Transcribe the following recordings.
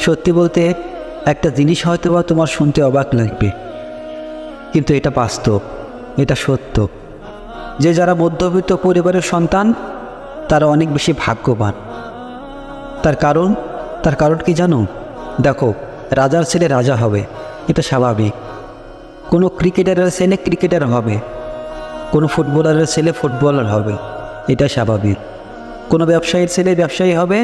সত্যি বলতে একটা জিনিস হয়তো বা তোমার শুনতে অবাক লাগবে, কিন্তু এটা বাস্তব, এটা সত্য যে যারা মধ্যবিত্ত পরিবারের সন্তান তারা অনেক বেশি ভাগ্যবান। তার কারণ কি জানো? দেখো, রাজার ছেলে রাজা হবে, এটা স্বাভাবিক। কোনো ক্রিকেটারের ছেলে ক্রিকেটার হবে, কোনো ফুটবলারের ছেলে ফুটবলার হবে, এটা স্বাভাবিক। কোনো ব্যবসায়ীর ছেলে ব্যবসায়ী হবে,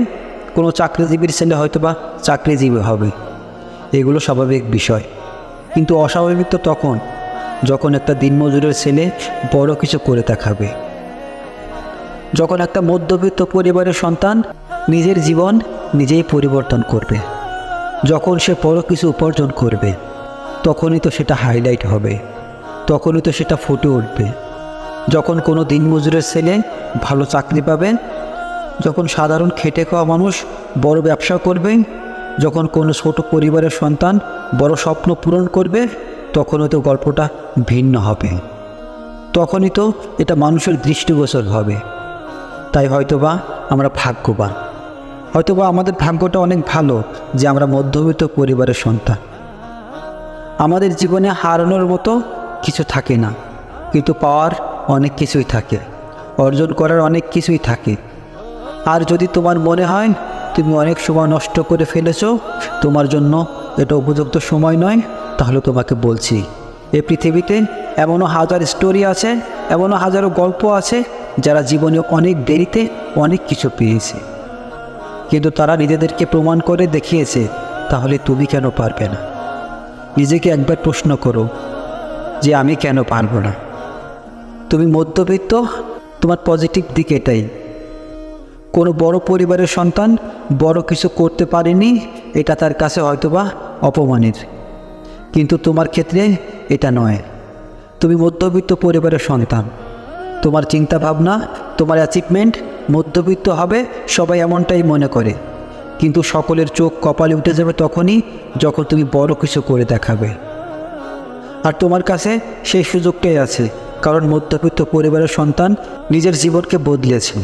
কোনো চাকরিজীবীর ছেলে হয়তো বা চাকরিজীবী হবে, এগুলো স্বাভাবিক বিষয়। কিন্তু অস্বাভাবিক তো তখন যখন একটা দিনমজুরের ছেলে বড় কিছু করে দেখাবে, যখন একটা মধ্যবিত্ত পরিবারের সন্তান নিজের জীবন নিজেই পরিবর্তন করবে, যখন সে বড় কিছু উপার্জন করবে, তখনই তো সেটা হাইলাইট হবে, তখনই তো সেটা ফুটে উঠবে। যখন কোনো দিনমজুরের ছেলে ভালো চাকরি পাবে, যখন সাধারণ খেটে খাওয়া মানুষ বড় ব্যবসা করবে, যখন কোনো ছোট পরিবারের সন্তান বড় স্বপ্ন পূরণ করবে, তখনই তো গল্পটা ভিন্ন হবে, তখনই তো এটা মানুষের দৃষ্টিগোচর হবে। তাই হয়তোবা আমরা ভাগ্যবান, হয়তোবা আমাদের ভাগ্যটা অনেক ভালো যে আমরা মধ্যবিত্ত পরিবারের সন্তান। আমাদের জীবনে হারানোর মতো কিছু থাকে না, কিন্তু পাওয়ার অনেক কিছুই থাকে, অর্জন করার অনেক কিছুই থাকে। আর যদি তোমার মনে হয় তুমি অনেক সময় নষ্ট করে ফেলেছো, তোমার জন্য এটা উপযুক্ত সময় নয়, তাহলে তোমাকে বলছি, এই পৃথিবীতে এমনও হাজার স্টোরি আছে, এমনও হাজারো গল্প আছে যারা জীবনে অনেক দেরিতে অনেক কিছু পেয়েছে, কিন্তু তারা নিজেদেরকে প্রমাণ করে দেখিয়েছে। তাহলে তুমি কেন পারবে না? নিজেকে একবার প্রশ্ন করো যে আমি কেন পারবো না? তুমি মধ্যবিত্ত, তোমার পজিটিভ দিক এটাই। কোনো বড় পরিবারের সন্তান বড় কিছু করতে পারেনি, এটা তার কাছে হয়তোবা অপমানের, কিন্তু তোমার ক্ষেত্রে এটা নয়। তুমি মধ্যবিত্ত পরিবারের সন্তান, তোমার চিন্তা ভাবনা, তোমার অ্যাচিভমেন্ট মধ্যবিত্ত হবে, সবাই এমনটাই মনে করে, কিন্তু সকলের চোখ কপালে উঠে যাবে তখনই যখন তুমি বড় কিছু করে দেখাবে। আর তোমার কাছে সেই সুযোগটাই আছে, কারণ মধ্যবিত্ত পরিবারের সন্তান নিজের জীবনকে বদলেছে,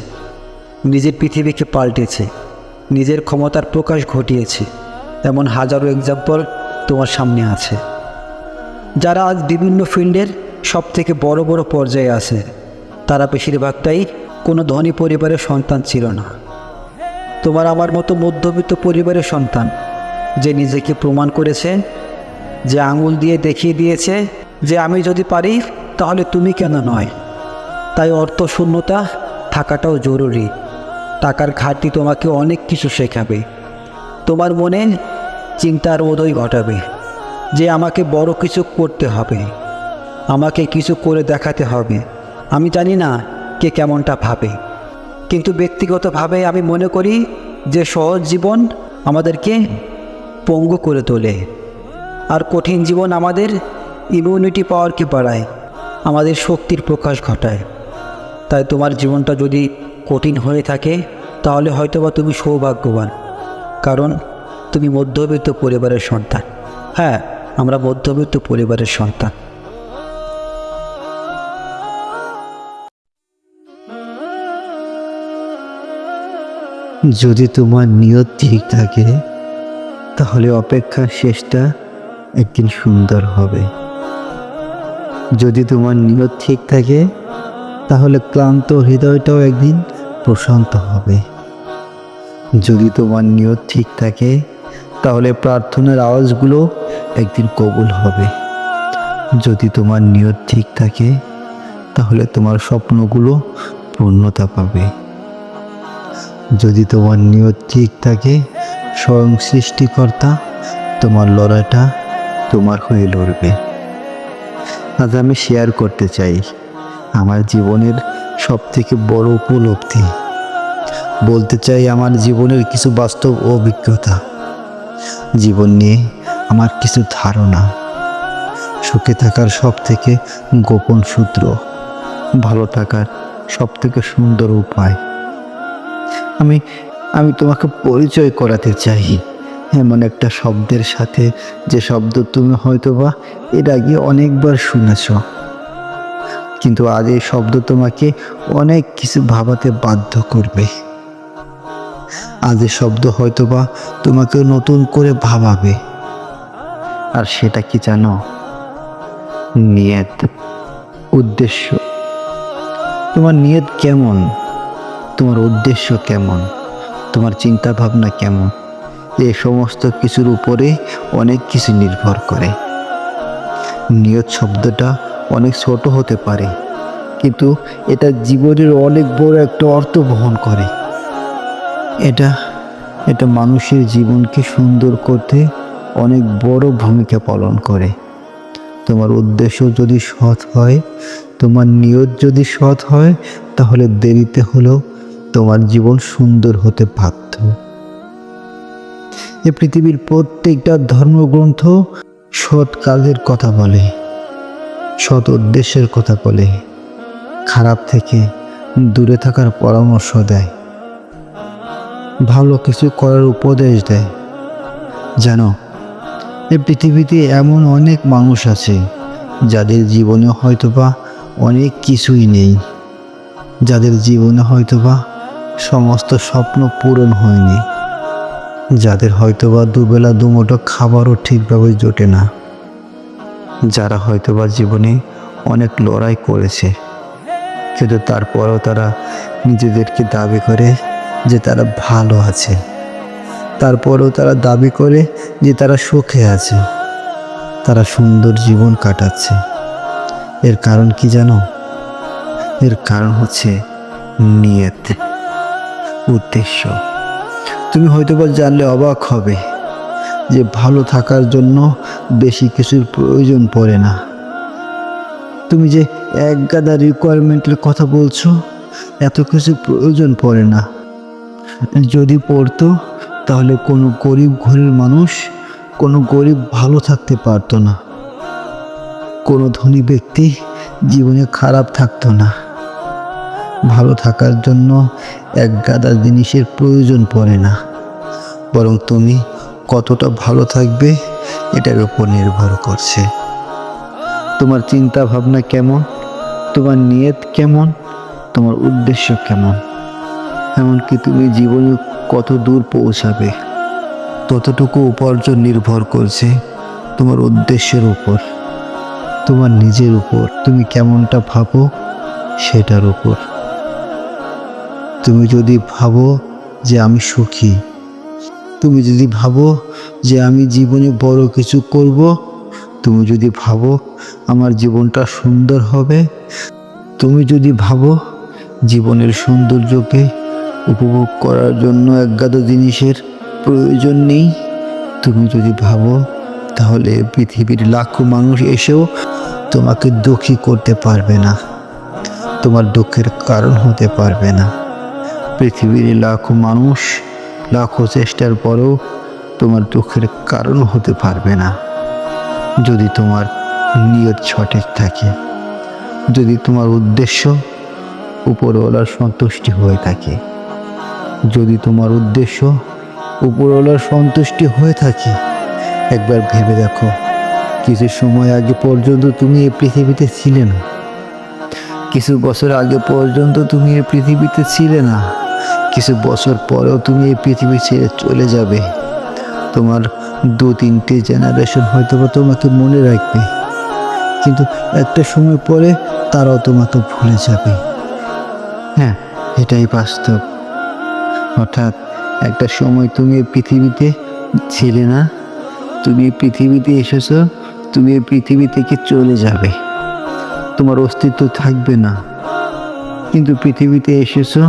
নিজের পৃথিবীকে পাল্টেছে, নিজের ক্ষমতার প্রকাশ ঘটিয়েছে। এমন হাজারো এক্সাম্পল তোমার সামনে আছে, যারা আজ বিভিন্ন ফিল্ডের সবথেকে বড় বড় পর্যায়ে আছে, তারা বেশিরভাগটাই কোনো ধনী পরিবারের সন্তান ছিল না। তোমার আমার মতো মধ্যবিত্ত পরিবারের সন্তান, যে নিজেকে প্রমাণ করেছে, যে আঙুল দিয়ে দেখিয়ে দিয়েছে যে আমি যদি পারি তাহলে তুমি কেন নয়। তাই অর্থ শূন্যতা থাকাটাও জরুরি। টাকার ঘাটতি তোমাকে অনেক কিছু শেখাবে, তোমার মনে চিন্তার উদয় ঘটাবে যে আমাকে বড় কিছু করতে হবে, আমাকে কিছু করে দেখাতে হবে। আমি জানি না কে কেমনটা ভাবে, কিন্তু ব্যক্তিগতভাবে আমি মনে করি যে সহজ জীবন আমাদেরকে পঙ্গু করে তোলে, আর কঠিন জীবন আমাদের ইমিউনিটি পাওয়ারকে বাড়ায়, আমাদের শক্তির প্রকাশ ঘটায়। তাই তোমার জীবনটা যদি কঠিন হয়ে থাকে তাহলে হয়তোবা তুমি সৌভাগ্যবান, কারণ তুমি মধ্যবিত্ত পরিবারের সন্তান। হ্যাঁ, আমরা মধ্যবিত্ত পরিবারের সন্তান। যদি তোমার নিয়ত ঠিক থাকে তাহলে অপেক্ষার শেষটা একদিন সুন্দর হবে। যদি তোমার নিয়ত ঠিক থাকে তাহলে ক্লান্ত হৃদয়টাও একদিন প্রশান্ত হবে। যদি তোমার নিয়ত ঠিক থাকে তাহলে প্রার্থনার আওয়াজগুলো একদিন কবুল হবে। যদি তোমার নিয়ত ঠিক থাকে তাহলে তোমার স্বপ্নগুলো পূর্ণতা পাবে। যদি তোমার নিয়ত ঠিক থাকে, স্বয়ং সৃষ্টিকর্তা তোমার লড়াইটা তোমার হয়ে লড়বে। আজ আমি শেয়ার করতে চাই আমার জীবনের সবথেকে বড় উপলব্ধি, বলতে চাই আমার জীবনের কিছু বাস্তব অভিজ্ঞতা, জীবন নিয়ে আমার কিছু ধারণা, সুখে থাকার সবথেকে গোপন সূত্র, ভালো থাকার সবথেকে সুন্দর উপায়। আমি তোমাকে পরিচয় করাতে চাই এমন একটা শব্দের সাথে, যে শব্দ তুমি হয়তোবা এর আগে অনেকবার শুনেছ, কিন্তু আজ এই শব্দ তোমাকে অনেক কিছু ভাবাতে বাধ্য করবে। আজ এ শব্দ হয়তোবা তোমাকে নতুন করে ভাবাবে। আর সেটা কি জানো? নিয়ত, উদ্দেশ্য। তোমার নিয়ত কেমন, তোমার উদ্দেশ্য কেমন, তোমার চিন্তা ভাবনা কেমন, এই সমস্ত কিছুর উপরে অনেক কিছু নির্ভর করে। নিয়ত শব্দটা অনেক ছোট হতে পারে, কিন্তু এটা জীবনের অনেক বড় একটা অর্থ বহন করে। এটা এটা মানুষের জীবনকে সুন্দর করতে অনেক বড় ভূমিকা পালন করে। তোমার উদ্দেশ্য যদি সৎ হয়, তোমার নিয়ত যদি সৎ হয়, তাহলে দেরিতে হলেও তোমার জীবন সুন্দর হতে বাধ্য। এই পৃথিবীর প্রত্যেকটা ধর্মগ্রন্থ সৎ কাজের কথা বলে, সৎ উদ্দেশ্যের কথা বলে, খারাপ থেকে দূরে থাকার পরামর্শ দেয়, ভালো কিছু করার উপদেশ দেয়। জানো, এই পৃথিবীতে এমন অনেক মানুষ আছে যাদের জীবনে হয়তোবা অনেক কিছুই নেই, যাদের জীবনে হয়তোবা সমস্ত স্বপ্ন পূরণ হয়নি, যাদের হয়তোবা দুবেলা দুমুঠো খাবারও ঠিকভাবে জোটে না, যারা হয়তোবা জীবনে অনেক লড়াই করেছে, কিন্তু তারপরেও তারা নিজেদেরকে দাবি করে যে তারা ভালো আছে, তারপরেও তারা দাবি করে যে তারা সুখে আছে, তারা সুন্দর জীবন কাটাচ্ছে। এর কারণ কি জানো? এর কারণ হচ্ছে নিয়ত, উদ্দেশ্য। তুমি হয়তোবা জানলে অবাক হবে যে ভালো থাকার জন্য বেশি কিছুর প্রয়োজন পড়ে না। তুমি যে এক গাদা রিকোয়ারমেন্টের কথা বলছো, এত কিছু প্রয়োজন পড়ে না। যদি পড়তো তাহলে কোনো গরিব ঘরের মানুষ, কোনো গরিব ভালো থাকতে পারতো না, কোনো ধনী ব্যক্তি জীবনে খারাপ থাকতো না। ভালো থাকার জন্য এক গাদা জিনিসের প্রয়োজন পড়ে না, বরং তুমি কতটা ভালো থাকবে এটার উপর নির্ভর করছে। তোমার চিন্তা ভাবনা কেমন, তোমার নিয়ত কেমন, তোমার উদ্দেশ্য কেমন, এমনকি তুমি জীবনে কত দূর পৌঁছাবে, ততটুকু উপার্জন নির্ভর করছে তোমার উদ্দেশ্যের উপর, তোমার নিজের উপর। তুমি কেমনটা ভাবো সেটার উপর। তুমি যদি ভাবো যে আমি সুখী, তুমি যদি ভাবো যে আমি জীবনে বড় কিছু করব, তুমি যদি ভাবো আমার জীবনটা সুন্দর হবে, তুমি যদি ভাবো জীবনের সৌন্দর্যকে উপভোগ করার জন্য একগাদা জিনিসের প্রয়োজন নেই, তুমি যদি ভাবো, তাহলে পৃথিবীর লাখো মানুষ এসেও তোমাকে দুঃখী করতে পারবে না, তোমার দুঃখের কারণ হতে পারবে না। পৃথিবীর লাখো মানুষ লাখো চেষ্টার পরেও তোমার দুঃখের কারণ হতে পারবে না, যদি তোমার নিয়ত সঠিক থাকে, যদি তোমার উদ্দেশ্য উপরওয়ালার সন্তুষ্টি হয়ে থাকে, যদি তোমার উদ্দেশ্য উপরওয়ালার সন্তুষ্টি হয়ে থাকে। একবার ভেবে দেখো, কিছু সময় আগে পর্যন্ত তুমি এই পৃথিবীতে ছিলে না, কিছু বছর আগে পর্যন্ত তুমি এই পৃথিবীতে ছিলে না, কিছু বছর পরেও তুমি এই পৃথিবী ছেড়ে চলে যাবে। তোমার 2-3টে জেনারেশন হয়তো বা তোমাকে মনে রাখবে, কিন্তু একটা সময় পরে তারাও তোমাকে ভুলে যাবে। হ্যাঁ, এটাই বাস্তব। অর্থাৎ একটা সময় তুমি এই পৃথিবীতে ছিলে না, তুমি এই পৃথিবীতে এসেছো, তুমি এই পৃথিবী থেকে চলে যাবে, তোমার অস্তিত্ব থাকবে না। কিন্তু পৃথিবীতে এসেছো,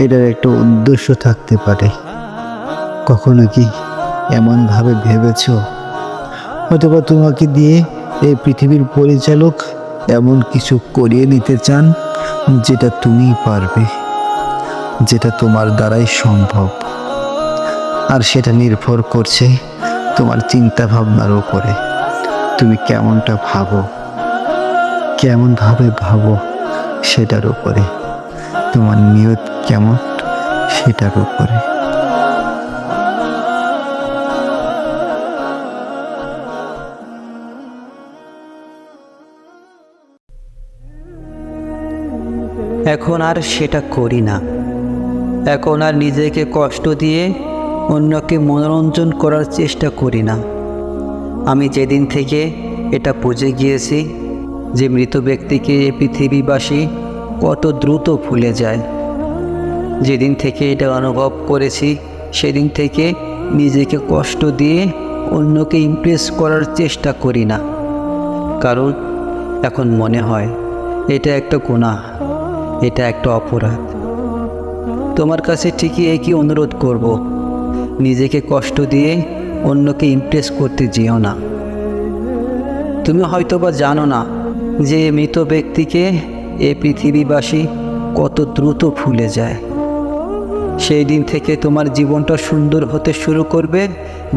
এটার একটা উদ্দেশ্য থাকতে পারে। কখনো কি এমনভাবে ভেবেছো হয়তোবা তোমাকে দিয়ে এই পৃথিবীর পরিচালক এমন কিছু করিয়ে নিতে চান যেটা তুমিই পারবে, যেটা তোমার দ্বারাই সম্ভব, আর সেটা নির্ভর করছে তোমার চিন্তা ভাবনার উপরে। তুমি কেমনটা ভাবো, কেমনভাবে ভাবো সেটার উপরে, তোমার নিয়ত কেমন সেটার উপরে। এখন আর সেটা করি না, এখন আর নিজেকে কষ্ট দিয়ে অন্যকে মনোরঞ্জন করার চেষ্টা করি না। আমি যেদিন থেকে এটা বুঝে গিয়েছি যে মৃত ব্যক্তিকে এই পৃথিবীবাসী কত দ্রুত ভুলে যায়, যেদিন থেকে এটা অনুভব করেছি সেদিন থেকে নিজেকে কষ্ট দিয়ে অন্যকে ইমপ্রেস করার চেষ্টা করি না। কারণ এখন মনে হয় এটা একটা গুনাহ, এটা একটা অপরাধ। তোমার কাছে ঠিকই একই অনুরোধ করব, নিজেকে কষ্ট দিয়ে অন্যকে ইমপ্রেস করতে যেও না। তুমি হয়তোবা জানো না যে মৃত ব্যক্তিকে এ পৃথিবীবাসী কত দ্রুত ভুলে যায়। সেই দিন থেকে তোমার জীবনটা সুন্দর হতে শুরু করবে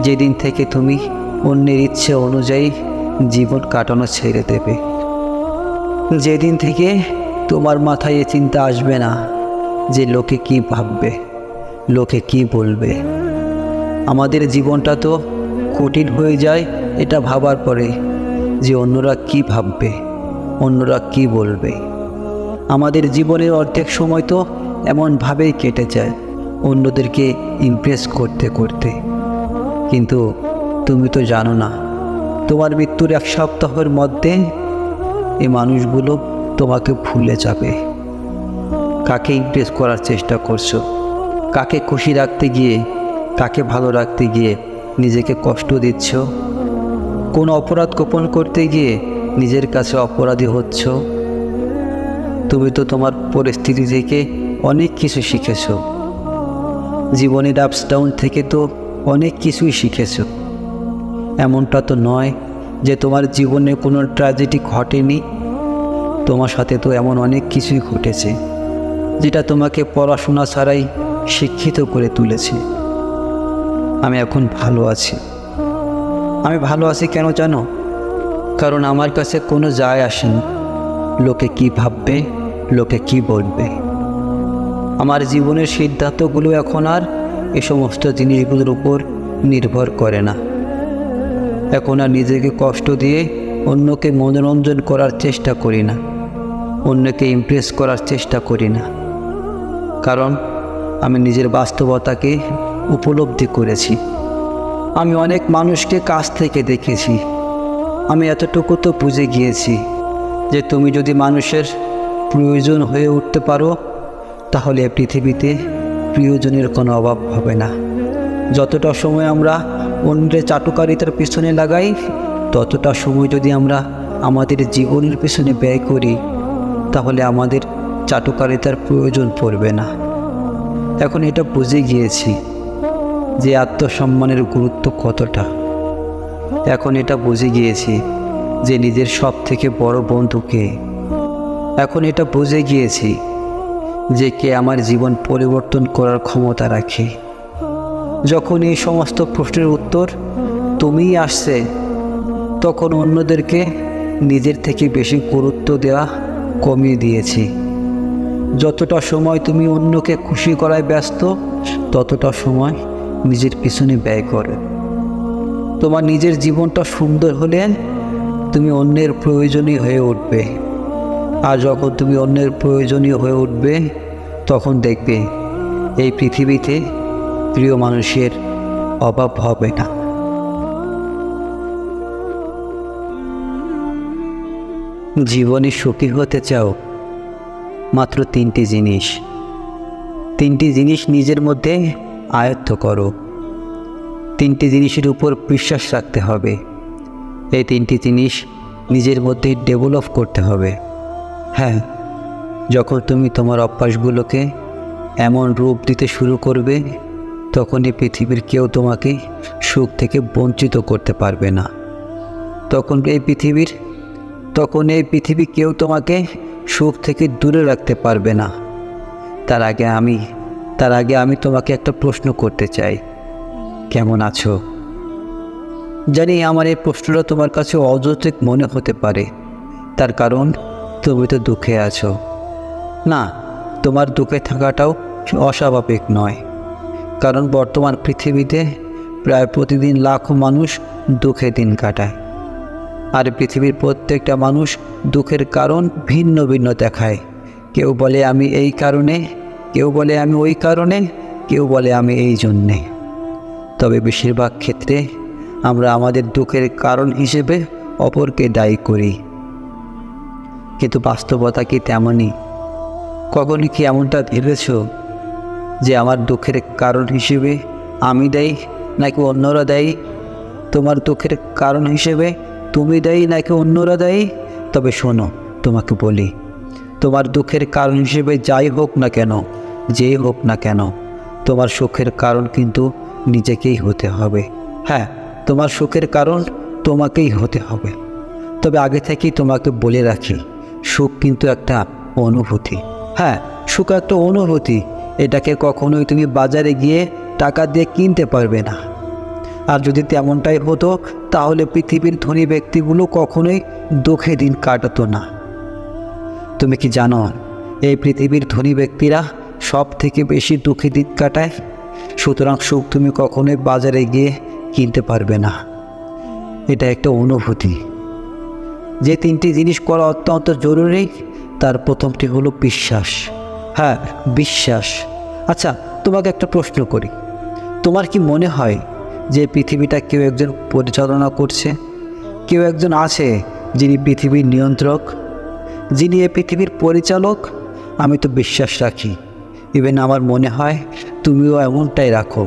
যেদিন থেকে তুমি অন্যের ইচ্ছে অনুযায়ী জীবন কাটানো ছেড়ে দেবে। যেদিন থেকে তোমার মাথায় এ চিন্তা আসবে না যে লোকে কি ভাববে, লোকে কি বলবে। আমাদের জীবনটা তো কঠিন হয়ে যায় এটা ভাবার পরে যে অন্যরা কি ভাববে, অন্যরা কি বলবে। আমাদের জীবনের অর্ধেক সময় তো এমনভাবেই কেটে যায় অন্যদেরকে ইমপ্রেস করতে করতে। কিন্তু তুমি তো জানো না তোমার মৃত্যুর 1 সপ্তাহের মধ্যে এই মানুষগুলো তোমাকে ভুলে যাবে। কাকে ইমপ্রেস করার চেষ্টা করছো, কাকে খুশি রাখতে গিয়ে, কাকে ভালো রাখতে গিয়ে নিজেকে কষ্ট দিচ্ছ, কোন অপরাধ গোপন করতে গিয়ে নিজের কাছে অপরাধী হচ্ছ। তুমি তো তোমার পরিস্থিতি থেকে অনেক কিছু শিখেছো, জীবনের আপস ডাউন থেকে তো অনেক কিছুই শিখেছো। এমনটা তো নয় যে তোমার জীবনে কোনো ট্র্যাজেডি ঘটেনি। তোমার সাথে তো এমন অনেক কিছুই ঘটেছে যেটা তোমাকে পড়াশোনা ছাড়াই শিক্ষিত করে তুলেছে। আমি এখন ভালো আছি। আমি ভালো আছি কেন জানো? কারণ আমার কাছে কোনো যায় আসেনি লোকে কি ভাববে, লোকে কি বলবে। আমার জীবনের সিদ্ধান্তগুলো এখন আর এ সমস্ত জিনিসগুলোর উপর নির্ভর করে না। এখন আর নিজেকে কষ্ট দিয়ে অন্যকে মনোরঞ্জন করার চেষ্টা করি না, অন্যকে ইমপ্রেস করার চেষ্টা করি না। কারণ আমি নিজের বাস্তবতাকে উপলব্ধি করেছি। আমি অনেক মানুষকে কাছ থেকে দেখেছি। আমি এতটুকু তো বুঝে গিয়েছি যে তুমি যদি মানুষের প্রয়োজন হয়ে উঠতে পারো তাহলে পৃথিবীতে প্রিয়জনের কোনো অভাব হবে না। যতটা সময় আমরা অন্যের চাটুকারিতার পিছনে লাগাই ততটা সময় যদি আমরা আমাদের জীবনের পিছনে ব্যয় করি তাহলে আমাদের চাটুকারিতার প্রয়োজন পড়বে না। এখন এটা বুঝে গিয়েছি যে আত্মসম্মানের গুরুত্ব কতটা। এখন এটা বুঝে গিয়েছি যে নিজের সব থেকে বড় বন্ধুকে। এখন এটা বুঝে গিয়েছি যে কে আমার জীবন পরিবর্তন করার ক্ষমতা রাখে। যখন এই সমস্ত প্রশ্নের উত্তর তুমিই আসছে তখন অন্যদেরকে নিজের থেকে বেশি গুরুত্ব দেওয়া কমিয়ে দিয়েছি। যতটা সময় তুমি অন্যকে খুশি করায় ব্যস্ত ততটা সময় নিজের পিছনে ব্যয় করো। তোমার নিজের জীবনটা সুন্দর হলে তুমি অন্যের প্রয়োজনীয় হয়ে উঠবে। আর যখন তুমি অন্যের প্রয়োজনীয় হয়ে উঠবে তখন দেখবে এই পৃথিবীতে প্রিয় মানুষের অভাব হবে না। জীবনে সুখী হতে চাও? মাত্র 3টি জিনিস। 3টি জিনিস নিজের মধ্যে আয়ত্ত করো। 3টি জিনিসের উপর বিশ্বাস রাখতে হবে। এই 3টি জিনিস নিজের মধ্যে ডেভেলপ করতে হবে। হ্যাঁ, যখন তুমি তোমার অভ্যাসগুলোকে এমন রূপ দিতে শুরু করবে তখন এই পৃথিবীর কেউ তোমাকে সুখ থেকে বঞ্চিত করতে পারবে না। তখন এই পৃথিবী কেউ তোমাকে সুখ থেকে দূরে রাখতে পারবে না। তার আগে আমি তোমাকে একটা প্রশ্ন করতে চাই, কেমন আছো? জানি আমার এই প্রশ্নটা তোমার কাছে অযৌক্তিক মনে হতে পারে, তার কারণ তুমি তো দুঃখে আছো। না, তোমার দুঃখে থাকাটাও অস্বাভাবিক নয়, কারণ বর্তমান পৃথিবীতে প্রায় প্রতিদিন লাখো মানুষ দুঃখে দিন কাটায়। আর পৃথিবীর প্রত্যেকটা মানুষ দুঃখের কারণ ভিন্ন ভিন্ন দেখায়। কেউ বলে আমি এই কারণে, কেউ বলে আমি ওই কারণে, কেউ বলে আমি এই জন্যে। তবে বেশিরভাগ ক্ষেত্রে আমরা আমাদের দুঃখের কারণ হিসেবে অপরকে দায়ী করি। কিন্তু বাস্তবতা কি তেমনই? কখনই কি এমনটা ভেবেছ যে আমার দুঃখের কারণ হিসেবে আমি দায়ী নাকি অন্যরা দায়ী? তোমার দুঃখের কারণ হিসেবে তুমি দায়ী নাকি অন্যরা দায়ী? তবে শোনো, তোমাকে বলি, তোমার দুঃখের কারণ হিসেবে যাই হোক না কেন, যেই হোক না কেন, তোমার সুখের কারণ কিন্তু নিজেকেই হতে হবে। হ্যাঁ, তোমার সুখের কারণ তোমাকেই হতে হবে। তবে আগে থেকেই তোমাকে বলে রাখি, সুখ কিন্তু একটা অনুভূতি। হ্যাঁ, সুখ একটা অনুভূতি। এটাকে কখনোই তুমি বাজারে গিয়ে টাকা দিয়ে কিনতে পারবে না। আর যদি তেমনটাই হতো তাহলে পৃথিবীর ধনী ব্যক্তিগুলো কখনোই দুঃখে দিন কাটাতো না। তুমি কি জানো, এই পৃথিবীর ধনী ব্যক্তিরা সব থেকে বেশি দুঃখে দিন কাটায়? সুতরাং সুখ তুমি কখনোই বাজারে গিয়ে কিনতে পারবে না। এটা একটা অনুভূতি। যে তিনটি জিনিস করা অত্যন্ত জরুরি, তার প্রথমটি হলো বিশ্বাস। হ্যাঁ, বিশ্বাস। আচ্ছা, তোমাকে একটা প্রশ্ন করি, তোমার কি মনে হয় যে পৃথিবীটা কেউ একজন পরিচালনা করছে? কেউ একজন আছে যিনি পৃথিবীর নিয়ন্ত্রক, যিনি এই পৃথিবীর পরিচালক? আমি তো বিশ্বাস রাখি, ইভেন আমার মনে হয় তুমিও এমনটাই রাখো,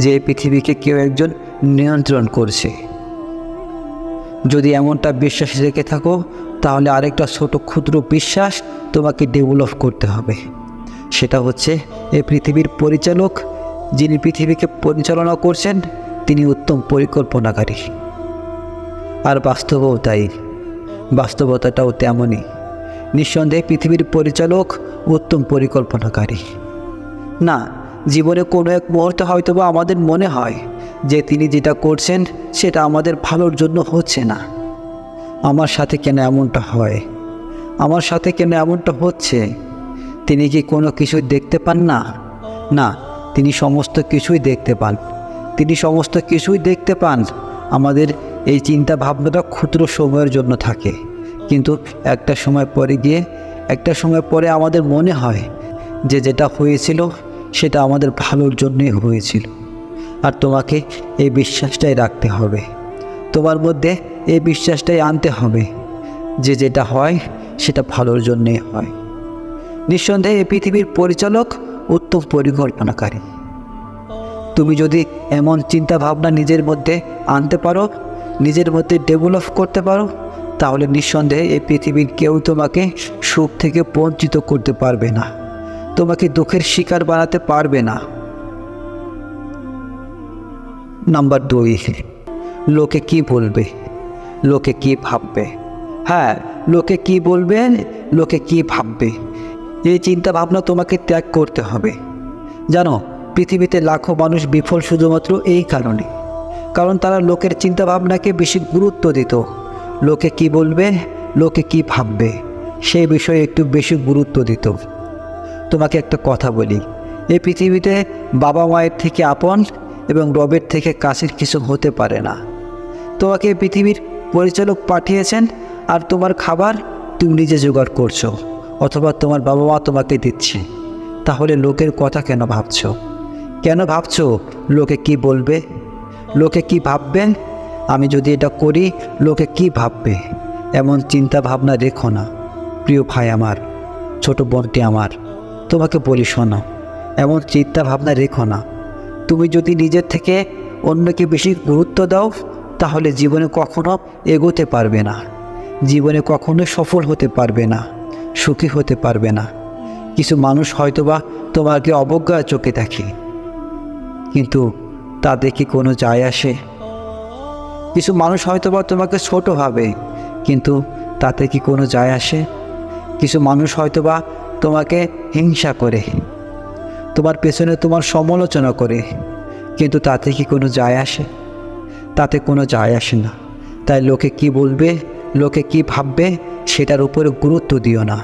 যে এই পৃথিবীকে কেউ একজন নিয়ন্ত্রণ করছে। যদি এমনটা বিশ্বাস রেখে থাকো, তাহলে আরেকটা ছোট ক্ষুদ্র বিশ্বাস তোমাকে ডেভেলপ করতে হবে। সেটা হচ্ছে, এই পৃথিবীর পরিচালক, যিনি পৃথিবীকে পরিচালনা করছেন, তিনি উত্তম পরিকল্পনাকারী। আর বাস্তবও তাই, বাস্তবতাটাও তেমনই। নিঃসন্দেহে পৃথিবীর পরিচালক উত্তম পরিকল্পনাকারী। না, জীবনে কোনো এক মুহূর্তে হয়তোবা আমাদের মনে হয় যে তিনি যেটা করছেন সেটা আমাদের ভালোর জন্য হচ্ছে না। আমার সাথে কেন এমনটা হয়? আমার সাথে কেন এমনটা হচ্ছে? তিনি কি কোনো কিছুই দেখতে পান না? না, তিনি সমস্ত কিছুই দেখতে পান। তিনি সমস্ত কিছুই দেখতে পান। আমাদের এই চিন্তা ভাবনাটা ক্ষুদ্র সময়ের জন্য থাকে, কিন্তু একটা সময় পরে আমাদের মনে হয় যে যেটা হয়েছিল সেটা আমাদের ভালোর জন্যই হয়েছিল। আর তোমাকে এই বিশ্বাসটাই রাখতে হবে, তোমার মধ্যে এই বিশ্বাসটাই আনতে হবে যে যেটা হয় সেটা ভালোর জন্যই হয়। নিঃসন্দেহে এই পৃথিবীর পরিচালক উত্তম পরিকল্পনাকারী। তুমি যদি এমন চিন্তা ভাবনা নিজের মধ্যে আনতে পারো, নিজের মধ্যে ডেভেলপ করতে পারো, তাহলে নিঃসন্দেহে এই পৃথিবীর কেউ তোমাকে সুখ থেকে বঞ্চিত করতে পারবে না, তোমাকে দুঃখের শিকার বানাতে পারবে না। নাম্বার 2, লোকে কি বলবে, লোকে কি ভাববে। হ্যাঁ, লোকে কি বলবে, লোকে কি ভাববে, এই চিন্তা ভাবনা তোমাকে ত্যাগ করতে হবে। জানো, পৃথিবীতে লাখো মানুষ বিফল শুধুমাত্র এই কারণে, কারণ তারা লোকের চিন্তা ভাবনাকে বেশি গুরুত্ব দিত। লোকে কি বলবে, লোকে কি ভাববে, সেই বিষয়ে একটু বেশি গুরুত্ব দিত। তোমাকে একটা কথা বলি, এই পৃথিবীতে বাবা মায়ের থেকে আপন এবং রবের থেকে কাছের কিছু হতে পারে না। তোমাকে এই পৃথিবীর পরিচালক পাঠিয়েছেন, আর তোমার খাবার তুমি নিজে জোগাড় করছো, অথবা তোমার বাবা মা তোমাকে দিচ্ছে। তাহলে লোকের কথা কেন ভাবছো? কেন ভাবছো লোকে কি বলবে, লোকে কি ভাববে? আমি যদি এটা করি লোকে কি ভাববে, এমন চিন্তা ভাবনা রেখো না। প্রিয় ভাই আমার, ছোট বোনটি আমার, তোমাকে বলি শোনো, এমন চিন্তা ভাবনা রেখো না। তুমি যদি নিজের থেকে অন্যকে বেশি গুরুত্ব দাও, তাহলে জীবনে কখনো এগোতে পারবে না, জীবনে কখনো সফল হতে পারবে না, সুখী হতে পারবে না। কিছু মানুষ হয়তোবা তোমাকে অবজ্ঞার চোখে দেখে, কিন্তু তাতে কি কোনো যায় আসে? কিছু মানুষ হয়তোবা তোমাকে ছোট ভাবে, কিন্তু তাতে কি কোনো যায় আসে? কিছু মানুষ হয়তোবা তোমাকে হিংসা করে, তোমার পেছনে তোমার সমালোচনা করে, কিন্তু তাতে কি কোনো যায় আসে? তাতে কোনো যায় আসে না। তাই লোকে কি বলবে, লোকে কি ভাববে, সেটার উপরে গুরুত্ব দিও না।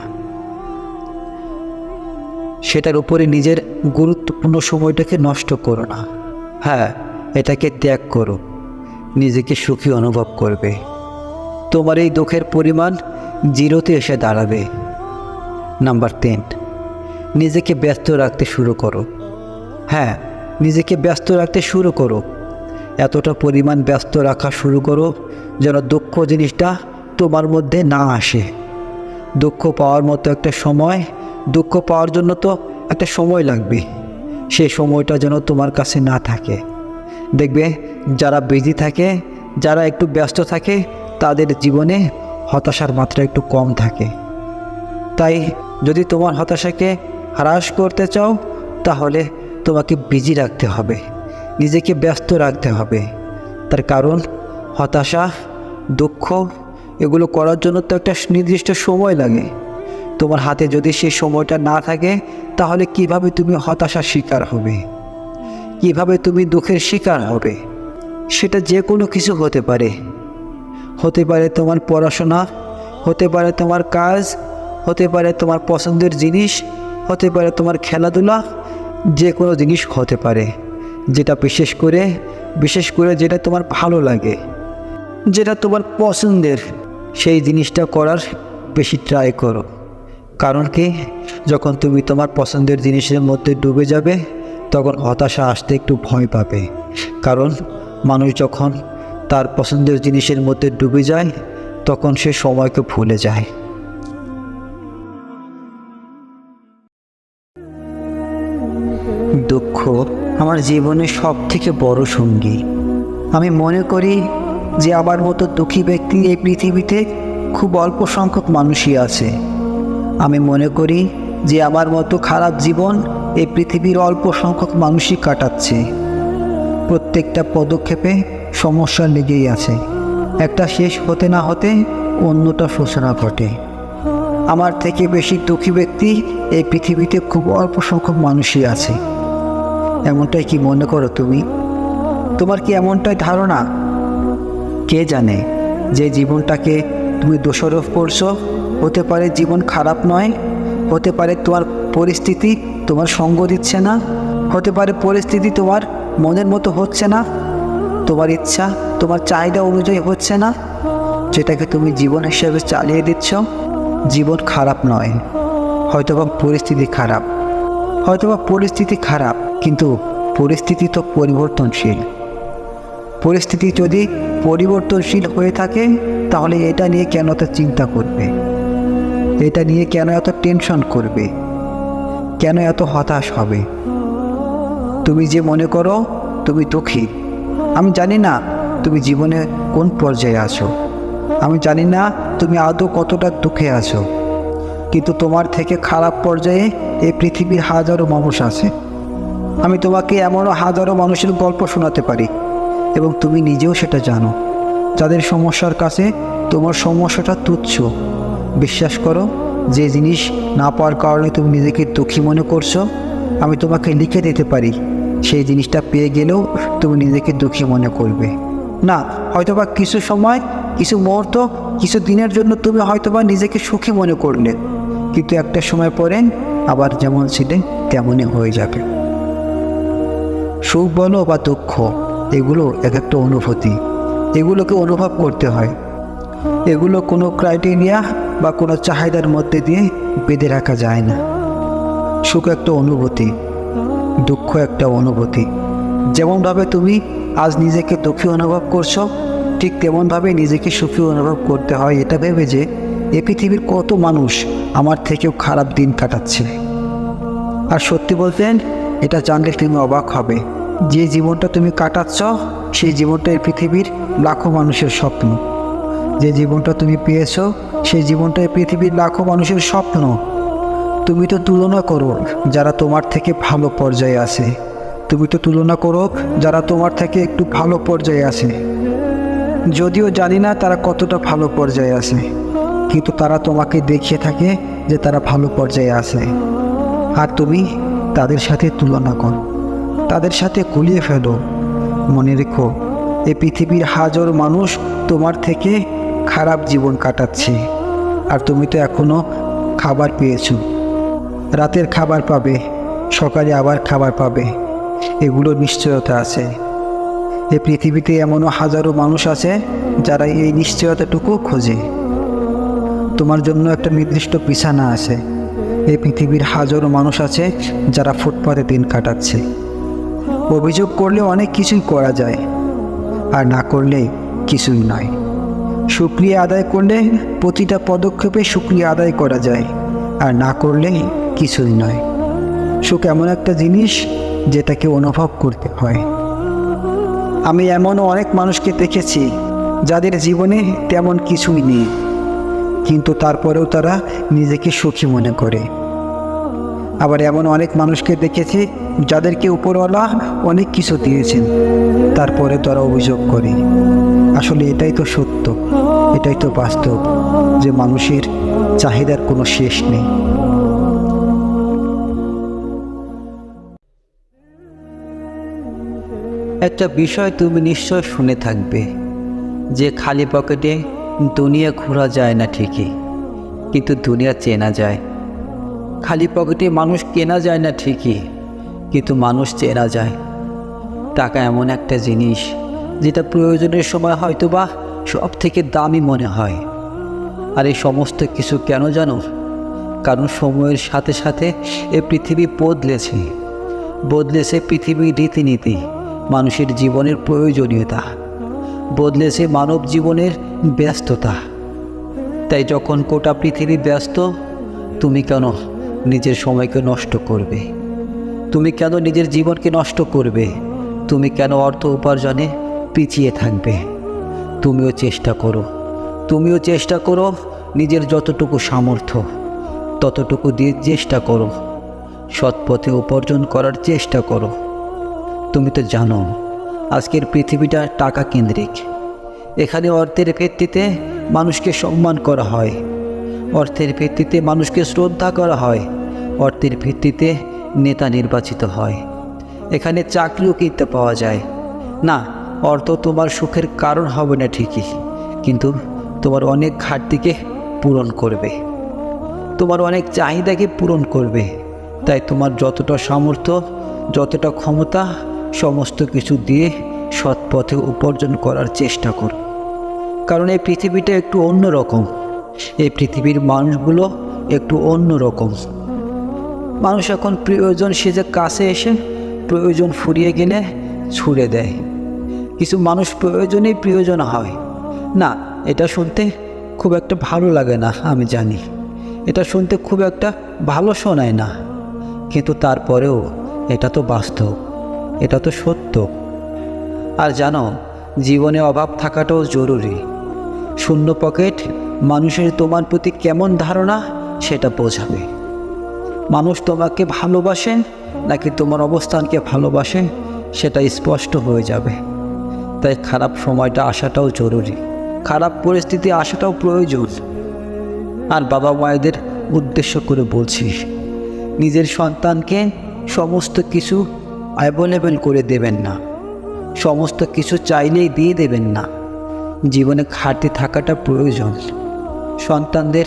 সেটার উপরে নিজের গুরুত্বপূর্ণ সময়টাকে নষ্ট করো না। হ্যাঁ, এটাকে ত্যাগ করো, নিজেকে সুখী অনুভব করবে। তোমার এই দুঃখের পরিমাণ 0তে এসে দাঁড়াবে। নাম্বার 3, নিজেকে ব্যস্ত রাখতে শুরু করো। হ্যাঁ, নিজেকে ব্যস্ত রাখতে শুরু করো। এতটা পরিমাণ ব্যস্ত রাখা শুরু করো যেন দুঃখ জিনিসটা তোমার মধ্যে না আসে। দুঃখ পাওয়ার মতো একটা সময়, দুঃখ পাওয়ার জন্য তো একটা সময় লাগবে, সেই সময়টা যেন তোমার কাছে না থাকে। দেখবে যারা বিজি থাকে, যারা একটু ব্যস্ত থাকে, তাদের জীবনে হতাশার মাত্রা একটু কম থাকে। তাই যদি তোমার হতাশাকে হ্রাস করতে চাও, তাহলে তোমাকে বিজি রাখতে হবে, নিজেকে ব্যস্ত রাখতে হবে। তার কারণ হতাশা, দুঃখ এগুলো করার জন্য তো একটা নির্দিষ্ট সময় লাগে। তোমার হাতে যদি সেই সময়টা না থাকে, তাহলে কিভাবে তুমি হতাশার শিকার হবে, কিভাবে তুমি দুঃখের শিকার হবে? সেটা যে কোনো কিছু হতে পারে। হতে পারে তোমার পড়াশোনা, হতে পারে তোমার কাজ, হতে পারে তোমার পছন্দের জিনিস, হতে পারে তোমার খেলাধুলা, যে কোনো জিনিস হতে পারে। যেটা বিশেষ করে যেটা তোমার ভালো লাগে, যেটা তোমার পছন্দের, সেই জিনিসটা করার বেশি ট্রাই করো। কারণ কি, যখন তুমি তোমার পছন্দের জিনিসের মধ্যে ডুবে যাবে, তখন হতাশা আসতে একটু ভয় পাবে। কারণ মানুষ যখন তার পছন্দের জিনিসের মধ্যে ডুবে যায়, তখন সে সময়কে ভুলে যায়। দুঃখ আমার জীবনের সব থেকে বড় সঙ্গী। আমি মনে করি যে আমার মতো দুঃখী ব্যক্তি এই পৃথিবীতে খুব অল্প সংখ্যক মানুষই আছে। আমি মনে করি যে আমার মতো খারাপ জীবন এই পৃথিবীর অল্প সংখ্যক মানুষই কাটাচ্ছে। প্রত্যেকটা পদক্ষেপে সমস্যা লেগেই আছে, একটা শেষ হতে না হতে অন্যটা সূচনা ঘটে। আমার থেকে বেশি দুঃখী ব্যক্তি এই পৃথিবীতে খুব অল্প সংখ্যক মানুষই আছে। এমনটাই কি মনে করো তুমি? তোমার কি এমনটাই ধারণা? কে জানে যে জীবনটাকে তুমি দোষারোপ করছো? হতে পারে জীবন খারাপ নয়, হতে পারে তোমার পরিস্থিতি তোমার সঙ্গ দিচ্ছে না, হতে পারে পরিস্থিতি তোমার মনের মতো হচ্ছে না, তোমার ইচ্ছা তোমার চাহিদা অনুযায়ী হচ্ছে না, যেটাকে তুমি জীবন হিসেবে চালিয়ে দিচ্ছ। জীবন খারাপ নয়, হয়তোবা পরিস্থিতি খারাপ, কিন্তু পরিস্থিতি তো পরিবর্তনশীল। পরিস্থিতি যদি পরিবর্তনশীল হয়ে থাকে, তাহলে এটা নিয়ে কেন এত চিন্তা করবে? এটা নিয়ে কেন এত টেনশন করবে? কেন এত হতাশ হবে? তুমি যে মনে করো তুমি দুঃখী, আমি জানি না তুমি জীবনে কোন পর্যায়ে আছো, আমি জানি না তুমি আদৌ কতটা দুঃখে আছো, কিন্তু তোমার থেকে খারাপ পর্যায়ে এই পৃথিবীর হাজারো মানুষ আছে। আমি তোমাকে এমনও হাজারো মানুষের গল্প শোনাতে পারি, এবং তুমি নিজেও সেটা জানো, যাদের সমস্যার কাছে তোমার সমস্যাটা তুচ্ছ। বিশ্বাস করো, যে জিনিস না পাওয়ার কারণে তুমি নিজেকে দুঃখী মনে করছো, আমি তোমাকে লিখে দিতে পারি, সেই জিনিসটা পেয়ে গেলেও তুমি নিজেকে দুঃখী মনে করবে না। হয়তোবা কিছু সময়, কিছু মুহূর্ত, কিছু দিনের জন্য তুমি হয়তোবা নিজেকে সুখী মনে করলে, কিন্তু একটা সময় পরে আবার যেমন ছিলে তেমনই হয়ে যাবে। সুখ বলো বা দুঃখ, এগুলো এক একটা অনুভূতি, এগুলোকে অনুভব করতে হয়। এগুলো কোনো ক্রাইটেরিয়া বা কোনো চাহিদার মধ্যে দিয়ে বেঁধে রাখা যায় না। সুখ একটা অনুভূতি, দুঃখ একটা অনুভূতি। যেমনভাবে তুমি আজ নিজেকে দুঃখী অনুভব করছো, ঠিক তেমনভাবে নিজেকে সুখী অনুভব করতে হয়, এটা ভেবে যে এ পৃথিবীর কত মানুষ আমার থেকেও খারাপ দিন কাটাচ্ছে। আর সত্যি বলতেন, এটা জানলে তুমি অবাক হবে, যে জীবনটা তুমি কাটাচ্ছ সেই জীবনটা এই পৃথিবীর লাখো মানুষের স্বপ্ন। যে জীবনটা তুমি পেয়েছো সেই জীবনটা এই পৃথিবীর লাখো মানুষের স্বপ্ন। তুমি তো তুলনা করো যারা তোমার থেকে ভালো পর্যায়ে আছে, তুমি তো তুলনা করো যারা তোমার থেকে একটু ভালো পর্যায়ে আছে। যদিও জানি না তারা কতটা ভালো পর্যায়ে আছে, কিন্তু তারা তোমাকে দেখিয়ে থাকে যে তারা ভালো পর্যায়ে আছে। আর তুমি তাদের সাথে তুলনা করো, তাদের সাথে গুলিয়ে ফেলো। মনে রেখো, এই পৃথিবীর হাজার মানুষ তোমার থেকে খারাপ জীবন কাটাচ্ছে, আর তুমি তো এখনও খাবার পেয়েছো। রাতের খাবার পাবে, সকালে আবার খাবার পাবে, এগুলোর নিশ্চয়তা আছে। এই পৃথিবীতে এমনও হাজারো মানুষ আছে যারা এই নিশ্চয়তাটুকু খোঁজে। তোমার জন্য একটা নির্দিষ্ট বিছানা আছে, এই পৃথিবীর হাজারো মানুষ আছে যারা ফুটপাতে দিন কাটাচ্ছে। অভিযোগ করলে অনেক কিছুই করা যায়, আর না করলে কিছুই নয়। শুকরিয়া আদায় করলে প্রতিটা পদক্ষেপে শুকরিয়া আদায় করা যায়, আর না করলে কিছুই নয়। সুখ এমন একটা জিনিস যেটাকে অনুভব করতে হয়। আমি এমনও অনেক মানুষকে দেখেছি যাদের জীবনে তেমন কিছুই নেই, কিন্তু তারপরেও তারা নিজেকে সুখী মনে করে। আবার এমন অনেক মানুষকে দেখেছি যাদেরকে উপরওয়ালা অনেক কিছু দিয়েছেন, তারপরে তারা অভিযোগ করে। আসলে এটাই তো সত্য, এটাই তো বাস্তব, যে মানুষের চাহিদার কোনো শেষ নেই। একটা বিষয় তুমি নিশ্চয় শুনে থাকবে, যে খালি পকেটে দুনিয়া ঘোরা যায় না ঠিকই, কিন্তু দুনিয়া চেনা যায়। খালি পকেটে মানুষ কেনা যায় না ঠিকই, কিন্তু মানুষ চেনা যায়। টাকা এমন একটা জিনিস যেটা প্রয়োজনের সময় হয়তো বা সব থেকে দামি মনে হয়। আর এই সমস্ত কিছু কেন জানো? কারণ সময়ের সাথে সাথে এ পৃথিবী বদলেছে পৃথিবীর রীতিনীতি, মানুষের জীবনের প্রয়োজনীয়তা, বদলেছে মানব জীবনের ব্যস্ততা। তাই যখন গোটা পৃথিবী ব্যস্ত, তুমি কেন নিজের সময়কে নষ্ট করবে? তুমি কেন নিজের জীবনকে নষ্ট করবে? তুমি কেন অর্থ উপার্জনে পিছিয়ে থাকবে? তুমিও চেষ্টা করো নিজের যতটুকু সামর্থ্য ততটুকু দিয়ে চেষ্টা করো, সৎ পথে উপার্জন করার চেষ্টা করো। তুমি তো জানো আজকের পৃথিবীটা টাকা কেন্দ্রিক। এখানে অর্থের ভিত্তিতে মানুষকে সম্মান করা হয়, অর্থের ভিত্তিতে মানুষকে শ্রদ্ধা করা হয়, অর্থের ভিত্তিতে নেতা নির্বাচিত হয়। এখানে চাকরিও কিনতে পাওয়া যায় না। অর্থ তোমার সুখের কারণ হবে না ঠিকই, কিন্তু তোমার অনেক ঘাটতিকে পূরণ করবে, তোমার অনেক চাহিদাকে পূরণ করবে। তাই তোমার যতটা সামর্থ্য, যতটা ক্ষমতা, সমস্ত কিছু দিয়ে সৎ পথে উপার্জন করার চেষ্টা করো। কারণ এই পৃথিবীটা একটু অন্যরকম, এই পৃথিবীর মানুষগুলো একটু অন্যরকম। মানুষ এখন প্রয়োজন সেজে কাছে এসে প্রয়োজন ফুরিয়ে গেলে ছুড়ে দেয়। কিছু মানুষ প্রয়োজনেই প্রয়োজন হয় না। এটা শুনতে খুব একটা ভালো লাগে না, আমি জানি। এটা শুনতে খুব একটা ভালো শোনায় না, কিন্তু তারপরেও এটা তো বাস্তব, এটা তো সত্য। আর জানো, জীবনে অভাব থাকাটাও জরুরি। শূন্য পকেট মানুষের তোমার প্রতি কেমন ধারণা সেটা বোঝাবে। মানুষ তোমাকে ভালোবাসে নাকি তোমার অবস্থানকে ভালোবাসে সেটা স্পষ্ট হয়ে যাবে। তাই খারাপ সময়টা আসাটাও জরুরি, খারাপ পরিস্থিতি আসাটাও প্রয়োজন। আর বাবা মায়েদের উদ্দেশ্য করে বলছি, নিজের সন্তানকে সমস্ত কিছু অ্যাভেলেবেল করে দেবেন না, সমস্ত কিছু চাইলেই দিয়ে দেবেন না। জীবনে ঘাটতি থাকাটা প্রয়োজন, সন্তানদের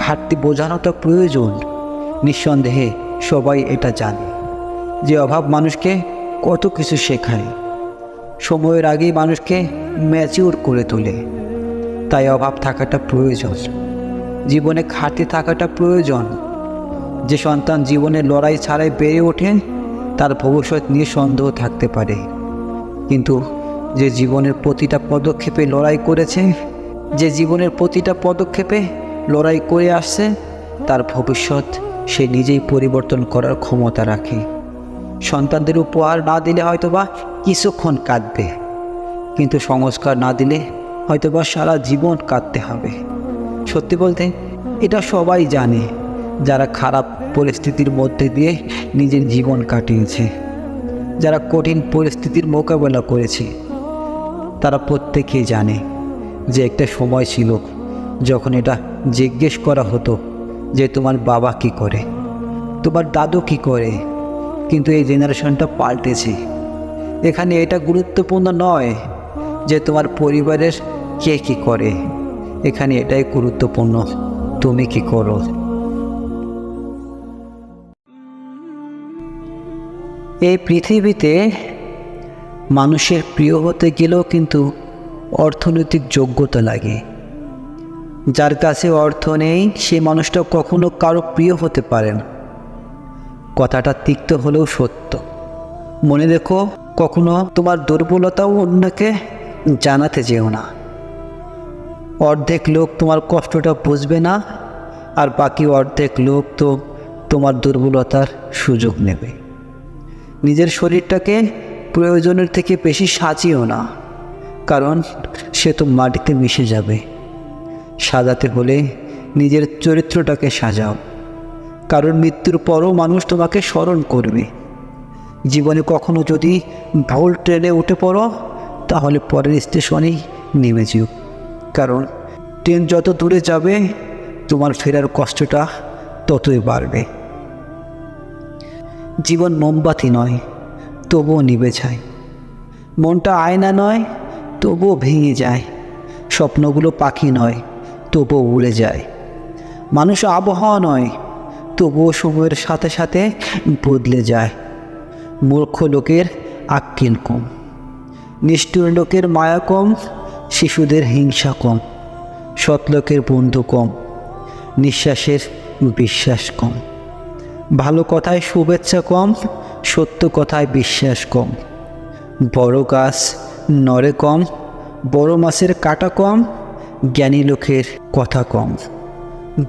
ঘাটতি বোঝানোটা প্রয়োজন। নিঃসন্দেহে সবাই এটা জানে যে অভাব মানুষকে কত কিছু শেখায়, সময়ের আগেই মানুষকে ম্যাচিওর করে তোলে। তাই অভাব থাকাটা প্রয়োজন, জীবনে ঘাটতি থাকাটা প্রয়োজন। যে সন্তান জীবনে লড়াই ছাড়াই বেড়ে ওঠেন তার ভবিষ্যৎ নিয়ে সন্দেহ থাকতে পারে, কিন্তু যে জীবনের প্রতিটা পদক্ষেপে লড়াই করেছে, যে জীবনের প্রতিটা পদক্ষেপে লড়াই করে আসছে, তার ভবিষ্যৎ সে নিজেই পরিবর্তন করার ক্ষমতা রাখে। সন্তানদের উপহার না দিলে হয়তোবা কিছুক্ষণ কাঁদবে, কিন্তু সংস্কার না দিলে হয়তোবা সারা জীবন কাঁদতে হবে। সত্যি বলতে এটা সবাই জানে, যারা খারাপ পরিস্থিতির মধ্যে দিয়ে নিজের জীবন কাটিয়েছে, যারা কঠিন পরিস্থিতির মোকাবেলা করেছে, তারা প্রত্যেকেই জানে যে একটা সময় ছিল যখন এটা জিজ্ঞেস করা হতো যে তোমার বাবা কি করে, তোমার দাদু কি করে। কিন্তু এই জেনারেশনটা পাল্টেছে। এখানে এটা গুরুত্বপূর্ণ নয় যে তোমার পরিবারের কে কি করে, এখানে এটাই গুরুত্বপূর্ণ তুমি কি করো। এই পৃথিবীতে মানুষের প্রিয় হতে গেলেও কিন্তু অর্থনৈতিক যোগ্যতা লাগে। যার কাছে অর্থ নেই সে মানুষটা কখনো কারো প্রিয় হতে পারে না। কথাটা তিক্ত হলেও সত্য। মনে রেখো, কখনো তোমার দুর্বলতাও অন্যকে জানাতে যেও না। অর্ধেক লোক তোমার কষ্টটা বুঝবে না, আর বাকি অর্ধেক লোক তো তোমার দুর্বলতার সুযোগ নেবে। নিজের শরীরটাকে প্রয়োজনের থেকে বেশি সাজিও না, কারণ সে তো মাটিতে মিশে যাবে। সাজাতে হলে নিজের চরিত্রটাকে সাজাও, কারণ মৃত্যুর পরও মানুষ তোমাকে স্মরণ করবে। জীবনে কখনো যদি ভুল ট্রেনে উঠে পড়ো, তাহলে পরের স্টেশনেই নেমে যেও, কারণ ট্রেন যত দূরে যাবে তোমার ফেরার কষ্টটা ততই বাড়বে। জীবন মোমবাতি নয়, তবুও নিভে যায়। মনটা আয়না নয়, তবুও ভেঙে যায়। স্বপ্নগুলো পাখি নয়, তবুও উড়ে যায়। মানুষ আবহাওয়া নয়, তবুও সময়ের সাথে সাথে বদলে যায়। মূর্খ লোকের আক্কেল কম, নিষ্ঠুর লোকের মায়া কম, শিশুদের হিংসা কম, সৎ লোকের বন্ধু কম, নিঃশ্বাসের বিশ্বাস কম। ভালো কথায় শুভেচ্ছা কম, সত্য কথায় বিশ্বাস কম। বড় গাছ নড়ে কম, বড় মাছের কাটা কম, জ্ঞানী লোকের কথা কম।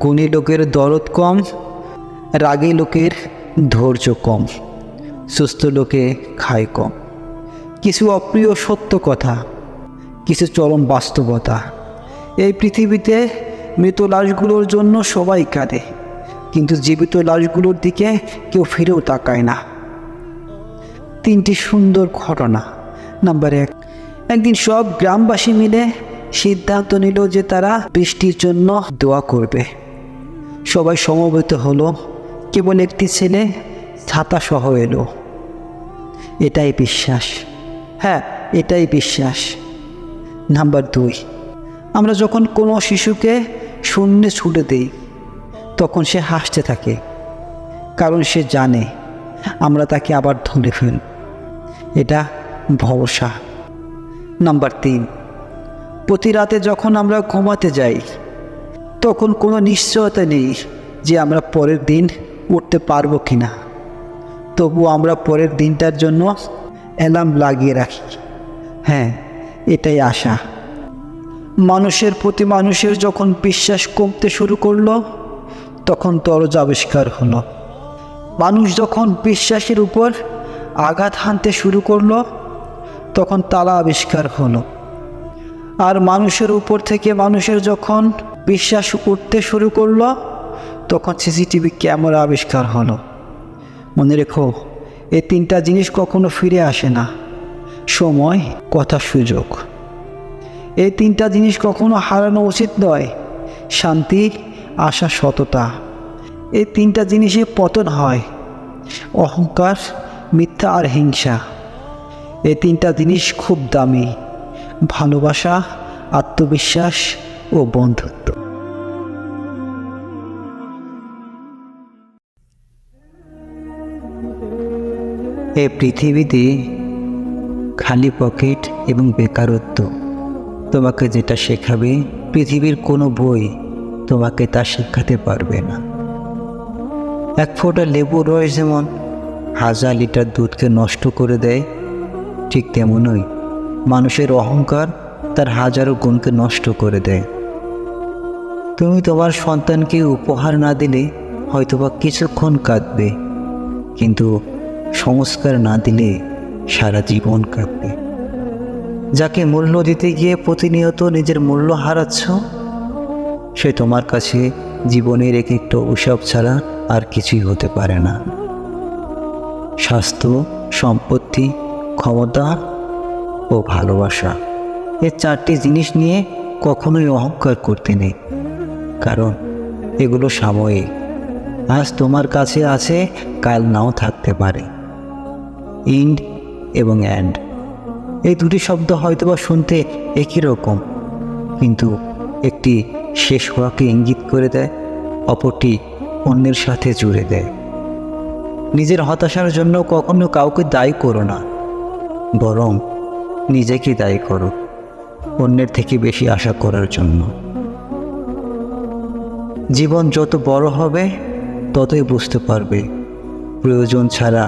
গুণী লোকের দরদ কম, রাগী লোকের ধৈর্য কম। সুস্থ লোকে খায় কম। কিছু অপ্রিয় সত্য কথা, কিছু চরম বাস্তবতা। এই পৃথিবীতে মৃত লাশগুলোর জন্য সবাই কাঁদে, কিন্তু জীবিত লাশগুলোর দিকে কেউ ফিরেও তাকায় না। 3টি সুন্দর ঘটনা। নাম্বার 1, একদিন সব গ্রামবাসী মিলে সিদ্ধান্ত নিল যে তারা বৃষ্টির জন্য দোয়া করবে। সবাই সমবেত হলো, কেবল একটি ছেলে ছাতা সহ এলো। এটাই বিশ্বাস, হ্যাঁ এটাই বিশ্বাস। নাম্বার 2, আমরা যখন কোনো শিশুকে শূন্যে ছুটে দিই, তখন সে হাসতে থাকে, কারণ সে জানে আমরা তাকে আবার ধরে ফেলব। এটা ভরসা। নাম্বার 3, প্রতি রাতে যখন আমরা ঘুমাতে যাই, তখন কোনো নিশ্চয়তা নেই যে আমরা পরের দিন উঠতে পারবো কি না। তবু আমরা পরের দিনটার জন্য অ্যালার্ম লাগিয়ে রাখি। হ্যাঁ, এটাই আশা। মানুষের প্রতি মানুষের যখন বিশ্বাস কমতে শুরু করলো, তখন দরজা আবিষ্কার হলো। মানুষ যখন বিশ্বাসের উপর আঘাত হানতে শুরু করলো, তখন তালা আবিষ্কার হলো। আর মানুষের উপর থেকে মানুষের যখন বিশ্বাস উঠতে শুরু করলো, তখন সিসিটিভি ক্যামেরা আবিষ্কার হলো। মনে রেখো, এই 3টা জিনিস কখনো ফিরে আসে না। সময়, কথা, সুযোগ। এই 3টা জিনিস কখনো হারানো উচিত নয়। শান্তি, আশা, সততা। এই 3টা জিনিসে পতন হয়। অহংকার, মিথ্যা আর হিংসা। এই 3টা জিনিস খুব দামি। ভালোবাসা, আত্মবিশ্বাস ও বন্ধুত্ব। এই পৃথিবীতে খালি পকেট এবং বেকারত্ব তোমাকে যেটা শেখাবে, পৃথিবীর কোনো বই তোমাকে তা শেখাতে পারবে না। 1 ফোঁটা লেবুর রস যেমন 1000 লিটার দুধকে নষ্ট করে দেয়, ঠিক তেমনই মানুষের অহংকার তার হাজারো গুণকে নষ্ট করে দেয়। তুমি তোমার সন্তানকে উপহার না দিলে হয়তোবা কিছুক্ষণ কাঁদবে, কিন্তু সংস্কার না দিলে সারা জীবন কাঁদবে। যাকে মূল্য দিতে গিয়ে প্রতিনিয়ত নিজের মূল্য হারাচ্ছ, সে তোমার কাছে জীবনের এক একটা অভিশাপ ছাড়া আর কিছুই হতে পারে না। স্বাস্থ্য, সম্পত্তি, ক্ষমতা ও ভালোবাসা, এই 4টি জিনিস নিয়ে কখনোই অহংকার করতে নেই, কারণ এগুলো সাময়িক। আজ তোমার কাছে আছে, কাল নাও থাকতে পারে। ইন্ড এবং অ্যান্ড, এই 2টি শব্দ হয়তোবা শুনতে একই রকম, কিন্তু একটি শেষ হওয়াকে ইঙ্গিত করে দেয়, অপরটি অন্যের সাথে জুড়ে দেয়। নিজের হতাশার জন্য কখনো কাউকে দায়ী করো না, বরং নিজেকে দায়ী করো অন্যের থেকে বেশি আশা করার জন্য। জীবন যত বড় হবে ততই বুঝতে পারবে প্রয়োজন ছাড়া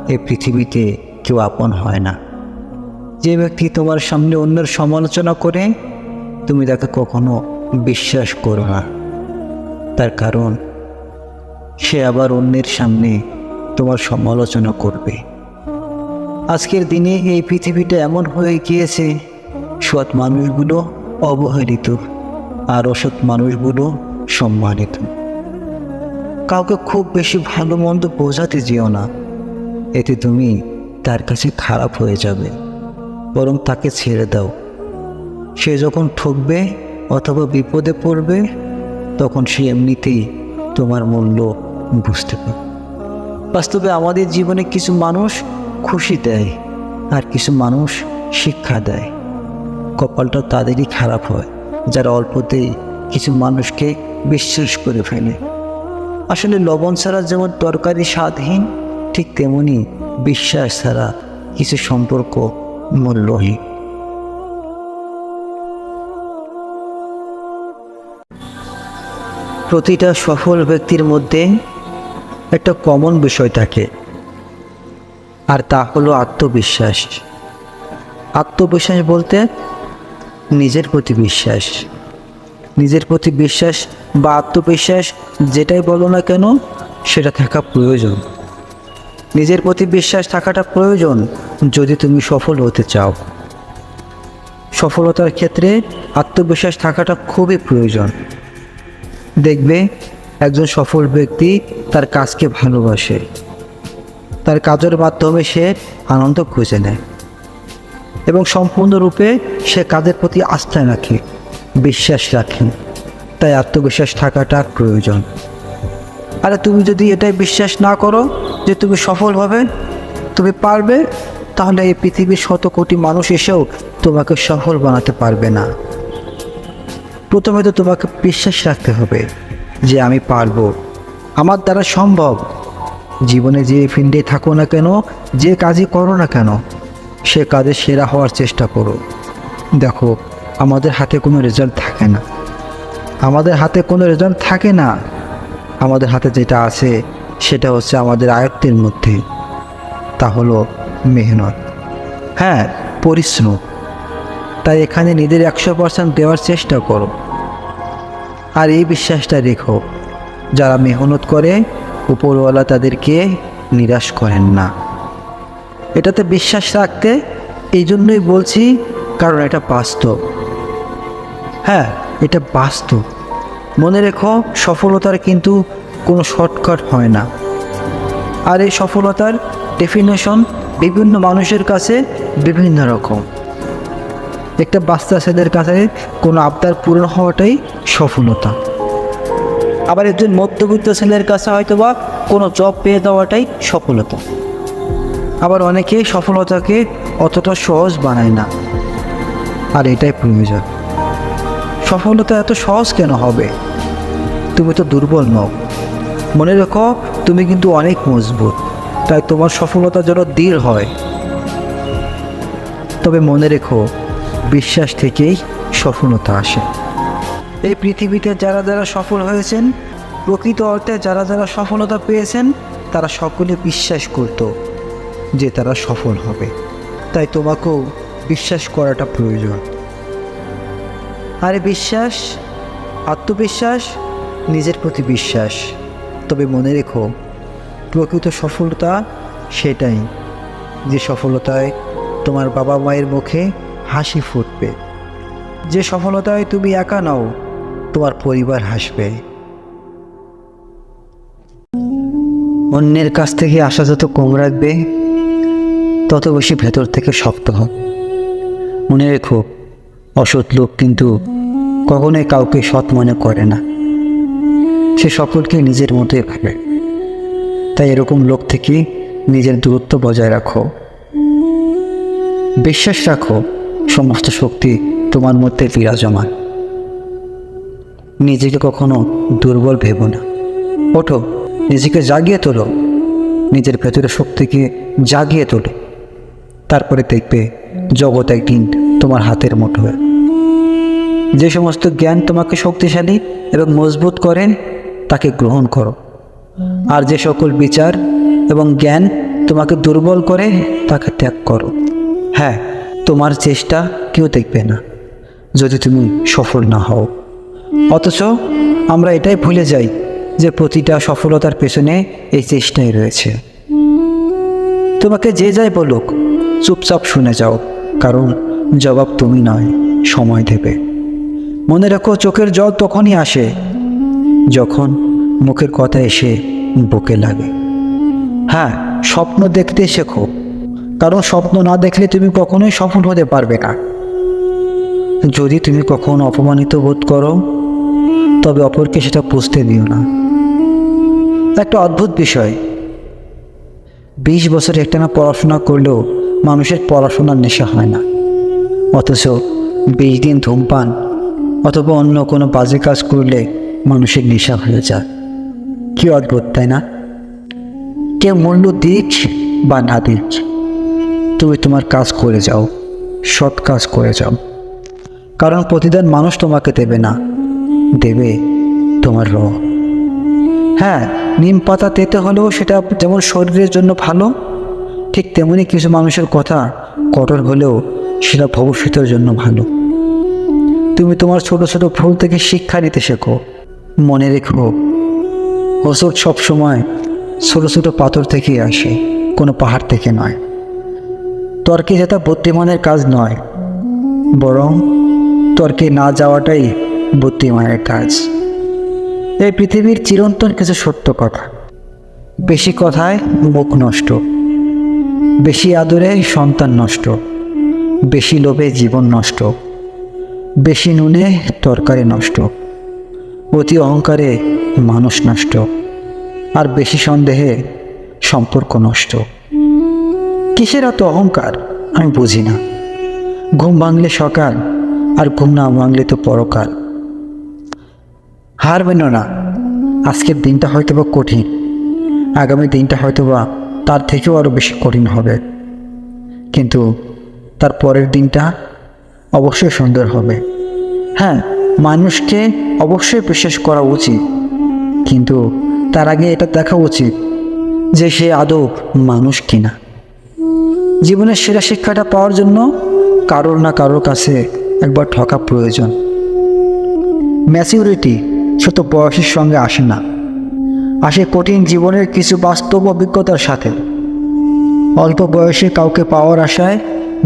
এই পৃথিবীতে কেউ আপন হয় না। যে ব্যক্তি তোমার সামনে অন্যের সমালোচনা করে তুমি তাকে কখনো বিশ্বাস করো না, তার কারণ সে আবার অন্যের সামনে তোমার সমালোচনা করবে। আজকের দিনে এই পৃথিবীটা এমন হয়ে গিয়েছে, সৎ মানুষগুলো অবহেলিত আর অসৎ মানুষগুলো সম্মানিত। কাউকে খুব বেশি ভালো মন্দ বোঝাতে যেও না, এতে তুমি তার কাছে খারাপ হয়ে যাবে। বরং তাকে ছেড়ে দাও। সে যখন ঠকবে অথবা বিপদে পড়বে তখন সে এমনিতেই তোমার মূল্য বুঝতে পারবে। বাস্তবে আমাদের জীবনে কিছু মানুষ খুশি দেয় আর কিছু মানুষ শিক্ষা দেয়। কপালটা তাদেরই খারাপ হয় যারা অল্পতেই কিছু মানুষকে বিশ্বাস করে ফেলে। আসলে লবণ ছাড়া যেমন তরকারি স্বাদহীন, ঠিক তেমনি বিশ্বাস ছাড়া কিছু সম্পর্ক মূল্যহীন। প্রতিটা সফল ব্যক্তির মধ্যে একটা কমন বিষয় থাকে, আর তা হলো আত্মবিশ্বাস। আত্মবিশ্বাস বলতে নিজের প্রতি বিশ্বাস। নিজের প্রতি বিশ্বাস বা আত্মবিশ্বাস যেটাই বলো না কেন, সেটা থাকা প্রয়োজন। নিজের প্রতি বিশ্বাস থাকাটা প্রয়োজন যদি তুমি সফল হতে চাও। সফলতার ক্ষেত্রে আত্মবিশ্বাস থাকাটা খুবই প্রয়োজন। দেখবে একজন সফল ব্যক্তি তার কাজকে ভালোবাসে, তার কাজের মাধ্যমে সে আনন্দ খুঁজে নেয় এবং সম্পূর্ণরূপে সে কাজের প্রতি আস্থা রাখে, বিশ্বাস রাখে। তাই আত্মবিশ্বাস থাকাটা প্রয়োজন। আরে তুমি যদি এটাই বিশ্বাস না করো যে তুমি সফল হবে, তুমি পারবে, তাহলে এই পৃথিবীর শত কোটি মানুষ এসেও তোমাকে সফল বানাতে পারবে না। প্রথমে তো তোমাকে বিশ্বাস রাখতে হবে যে আমি পারবো, আমার দ্বারা সম্ভব। জীবনে যে ফিল্ডে থাকো না কেন, যে কাজই করো না কেন, সে কাজে সেরা হওয়ার চেষ্টা করো। দেখো, আমাদের হাতে কোনো রেজাল্ট থাকে না, আমাদের হাতে কোনো রেজাল্ট থাকে না। আমাদের হাতে যেটা আছে সেটা হচ্ছে আমাদের আয়ত্তের মধ্যে, তা হলো মেহনত, হ্যাঁ, পরিশ্রম। তাই এখানে নিজের 100% দেওয়ার চেষ্টা করো। আর এই বিশ্বাসটা রেখো, যারা মেহনত করে উপরওয়ালা তাদেরকে নিরাশ করেন না। এটাতে বিশ্বাস রাখতে এই জন্যই বলছি, কারণ এটা বাস্তব। হ্যাঁ, এটা বাস্তব। মনে রেখো, সফলতার কিন্তু কোনো শর্টকাট হয় না। আর এই সফলতার ডেফিনেশন বিভিন্ন মানুষের কাছে বিভিন্ন রকম। একটা বাচ্চা ছেলের কাছে কোনো আবদার পূরণ হওয়াটাই সফলতা। আবার একজন মধ্যবিত্ত ছেলের কাছে হয়তো বা কোনো জব পেয়ে দেওয়াটাই সফলতা। আবার অনেকে সফলতাকে অতটা সহজ বানায় না, আর এটাই প্রয়োজন। সফলতা এত সহজ কেন হবে? তুমি তো দুর্বল নও। মনে রেখো, তুমি কিন্তু অনেক মজবুত। তাই তোমার সফলতা যেন দৃঢ় হয়। তবে মনে রেখো, বিশ্বাস থেকেই সফলতা আসে। এই পৃথিবীতে যারা যারা সফল হয়েছেন, প্রকৃত অর্থে যারা যারা সফলতা পেয়েছেন, তারা সকলে বিশ্বাস করত যে তারা সফল হবে। তাই তোমাকেও বিশ্বাস করাটা প্রয়োজন। আরে বিশ্বাস, আত্মবিশ্বাস, নিজের প্রতি বিশ্বাস। তবে মনে রেখো, প্রকৃত সফলতা সেটাই যে সফলতায় তোমার বাবা মায়ের মুখে হাসি ফুটবে, যে সফলতায় তুমি একা নাও, তোমার পরিবার হাসবে। অন্যের কাছ থেকে আশা যত কম রাখবে, তত বেশি ভেতর থেকে শক্ত হবে। মনে রেখো, অসৎ লোক কিন্তু কখনোই কাউকে সৎ মনে করে না, সে সকলকে নিজের মতোই ভাবে। তাই এরকম লোক থেকে নিজের দূরত্ব বজায় রাখো। বিশ্বাস রাখো, সমস্ত শক্তি তোমার মধ্যে বিরাজমান। নিজেকে কখনো দুর্বল ভেবো না। ওঠো, নিজেকে জাগিয়ে তোলো, নিজের ভেতরের শক্তিকে জাগিয়ে তোলো। তারপরে দেখবে জগৎ একদিন তোমার হাতের মুঠোয়। যে সমস্ত জ্ঞান তোমাকে শক্তিশালী এবং মজবুত করেন তাকে গ্রহণ করো, আর যে সকল বিচার এবং জ্ঞান তোমাকে দুর্বল করে তাকে ত্যাগ করো। হ্যাঁ, তোমার চেষ্টা কেউ দেখবে না যদি তুমি সফল না হও। অথচ আমরা এটাই ভুলে যাই যে প্রতিটা সফলতার পেছনে এই চেষ্টাই রয়েছে। তোমাকে যে যাই বলুক চুপচাপ শুনে যাও, কারণ জবাব তুমি নয়, সময় দেবে। মনে রাখো, চোখের জল তখনই আসে যখন মুখের কথা এসে বুকে লাগে। হ্যাঁ, স্বপ্ন দেখতে শেখো, কারণ স্বপ্ন না দেখলে তুমি কখনোই সফল হতে পারবে না। যদি তুমি কখনো অপমানিত বোধ করো তবে অপরকে সেটা বুঝতে দিও না। একটা অদ্ভুত বিষয়, 20 বছর একটানা পড়াশোনা করলেও মানুষের পড়াশোনার নেশা হয় না, অথচ 20 দিন ধূমপান অথবা অন্য কোনো বাজে কাজ করলে মানুষের নেশা হয়ে যায়। কি অদ্ভুত, তাই না? কেউ মূল্য দিক বা না দিক, তুমি তোমার কাজ করে যাও, সৎ কাজ করে যাও, কারণ প্রতিদান মানুষ তোমাকে দেবে না, দেবে তোমার রহ। হ্যাঁ, নিম পাতা তেতে হলেও সেটা যেমন শরীরের জন্য ভালো, ঠিক তেমনি কিছু মানুষের কথা কঠোর হলেও সেটা ভবিষ্যতের জন্য ভালো। তুমি তোমার ছোট ছোট ভুল থেকে শিক্ষা নিতে শেখো। মনে রেখো, ওষুধ সবসময় ছোট ছোট পাথর থেকেই আসে, কোনো পাহাড় থেকে নয়। তর্কে জেতা বুদ্ধিমানের কাজ নয়, বরং তর্কে না যাওয়াটাই বুদ্ধিমানের কাজ। এই পৃথিবীর চিরন্তন কিছু সত্য কথা, বেশি কথায় মুখ নষ্ট, বেশি আদরে সন্তান নষ্ট, বেশি লোভে জীবন নষ্ট, বেশি নুনে তরকারি নষ্ট, অতি অহংকারে মানুষ নষ্ট, আর বেশি সন্দেহে সম্পর্ক নষ্ট। কিসের এত অহংকার আমি বুঝি না। ঘুম ভাঙলে সকাল, আর ঘুম না ভাঙলে তো পরকাল। হার মেনো না, আজকের দিনটা হয়তো বা কঠিন, আগামী দিনটা হয়তো বা তার থেকেও আরও বেশি কঠিন হবে, কিন্তু তার পরের দিনটা অবশ্যই সুন্দর হবে। হ্যাঁ, মানুষকে অবশ্যই বিশ্বাস করা উচিত, কিন্তু তার আগে এটা দেখা উচিত যে সে আদৌ মানুষ কিনা। জীবনের সেরা শিক্ষাটা পাওয়ার জন্য কারোর না কারোর কাছে একবার ঠকা প্রয়োজন। ম্যাচিউরিটি ছোট বয়সের সঙ্গে আসে না, আসে কঠিন জীবনের কিছু বাস্তব অভিজ্ঞতার সাথে। অল্প বয়সে কাউকে পাওয়ার আশায়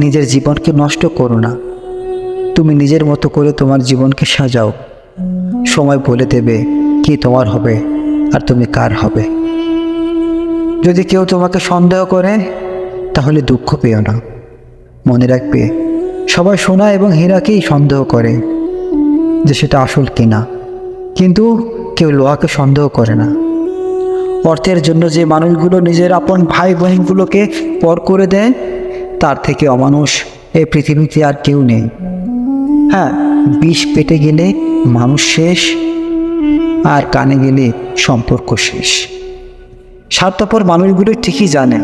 নিজের জীবনকে নষ্ট করো না। তুমি নিজের মতো করে তোমার জীবনকে সাজাও, সময় বলে দেবে কি তোমার হবে আর তুমি কার হবে। যদি কেউ তোমাকে সন্দেহ করে তাহলে দুঃখ পেও না, মনে রাখবে সবাই সোনা এবং হীরাকেই সন্দেহ করে যে সেটা আসল কিনা, কিন্তু কেউ লোহাকে সন্দেহ করে না। অর্থের জন্য যে মানুষগুলো নিজের আপন ভাই বোনগুলোকে পর করে দেয়, তার থেকে অমানুষ এই পৃথিবীতে আর কেউ নেই। হ্যাঁ, বিষ পেটে গেলে মানুষ শেষ, আর কানে গেলে সম্পর্ক শেষ। স্বার্থপর মানুষগুলো ঠিকই জানে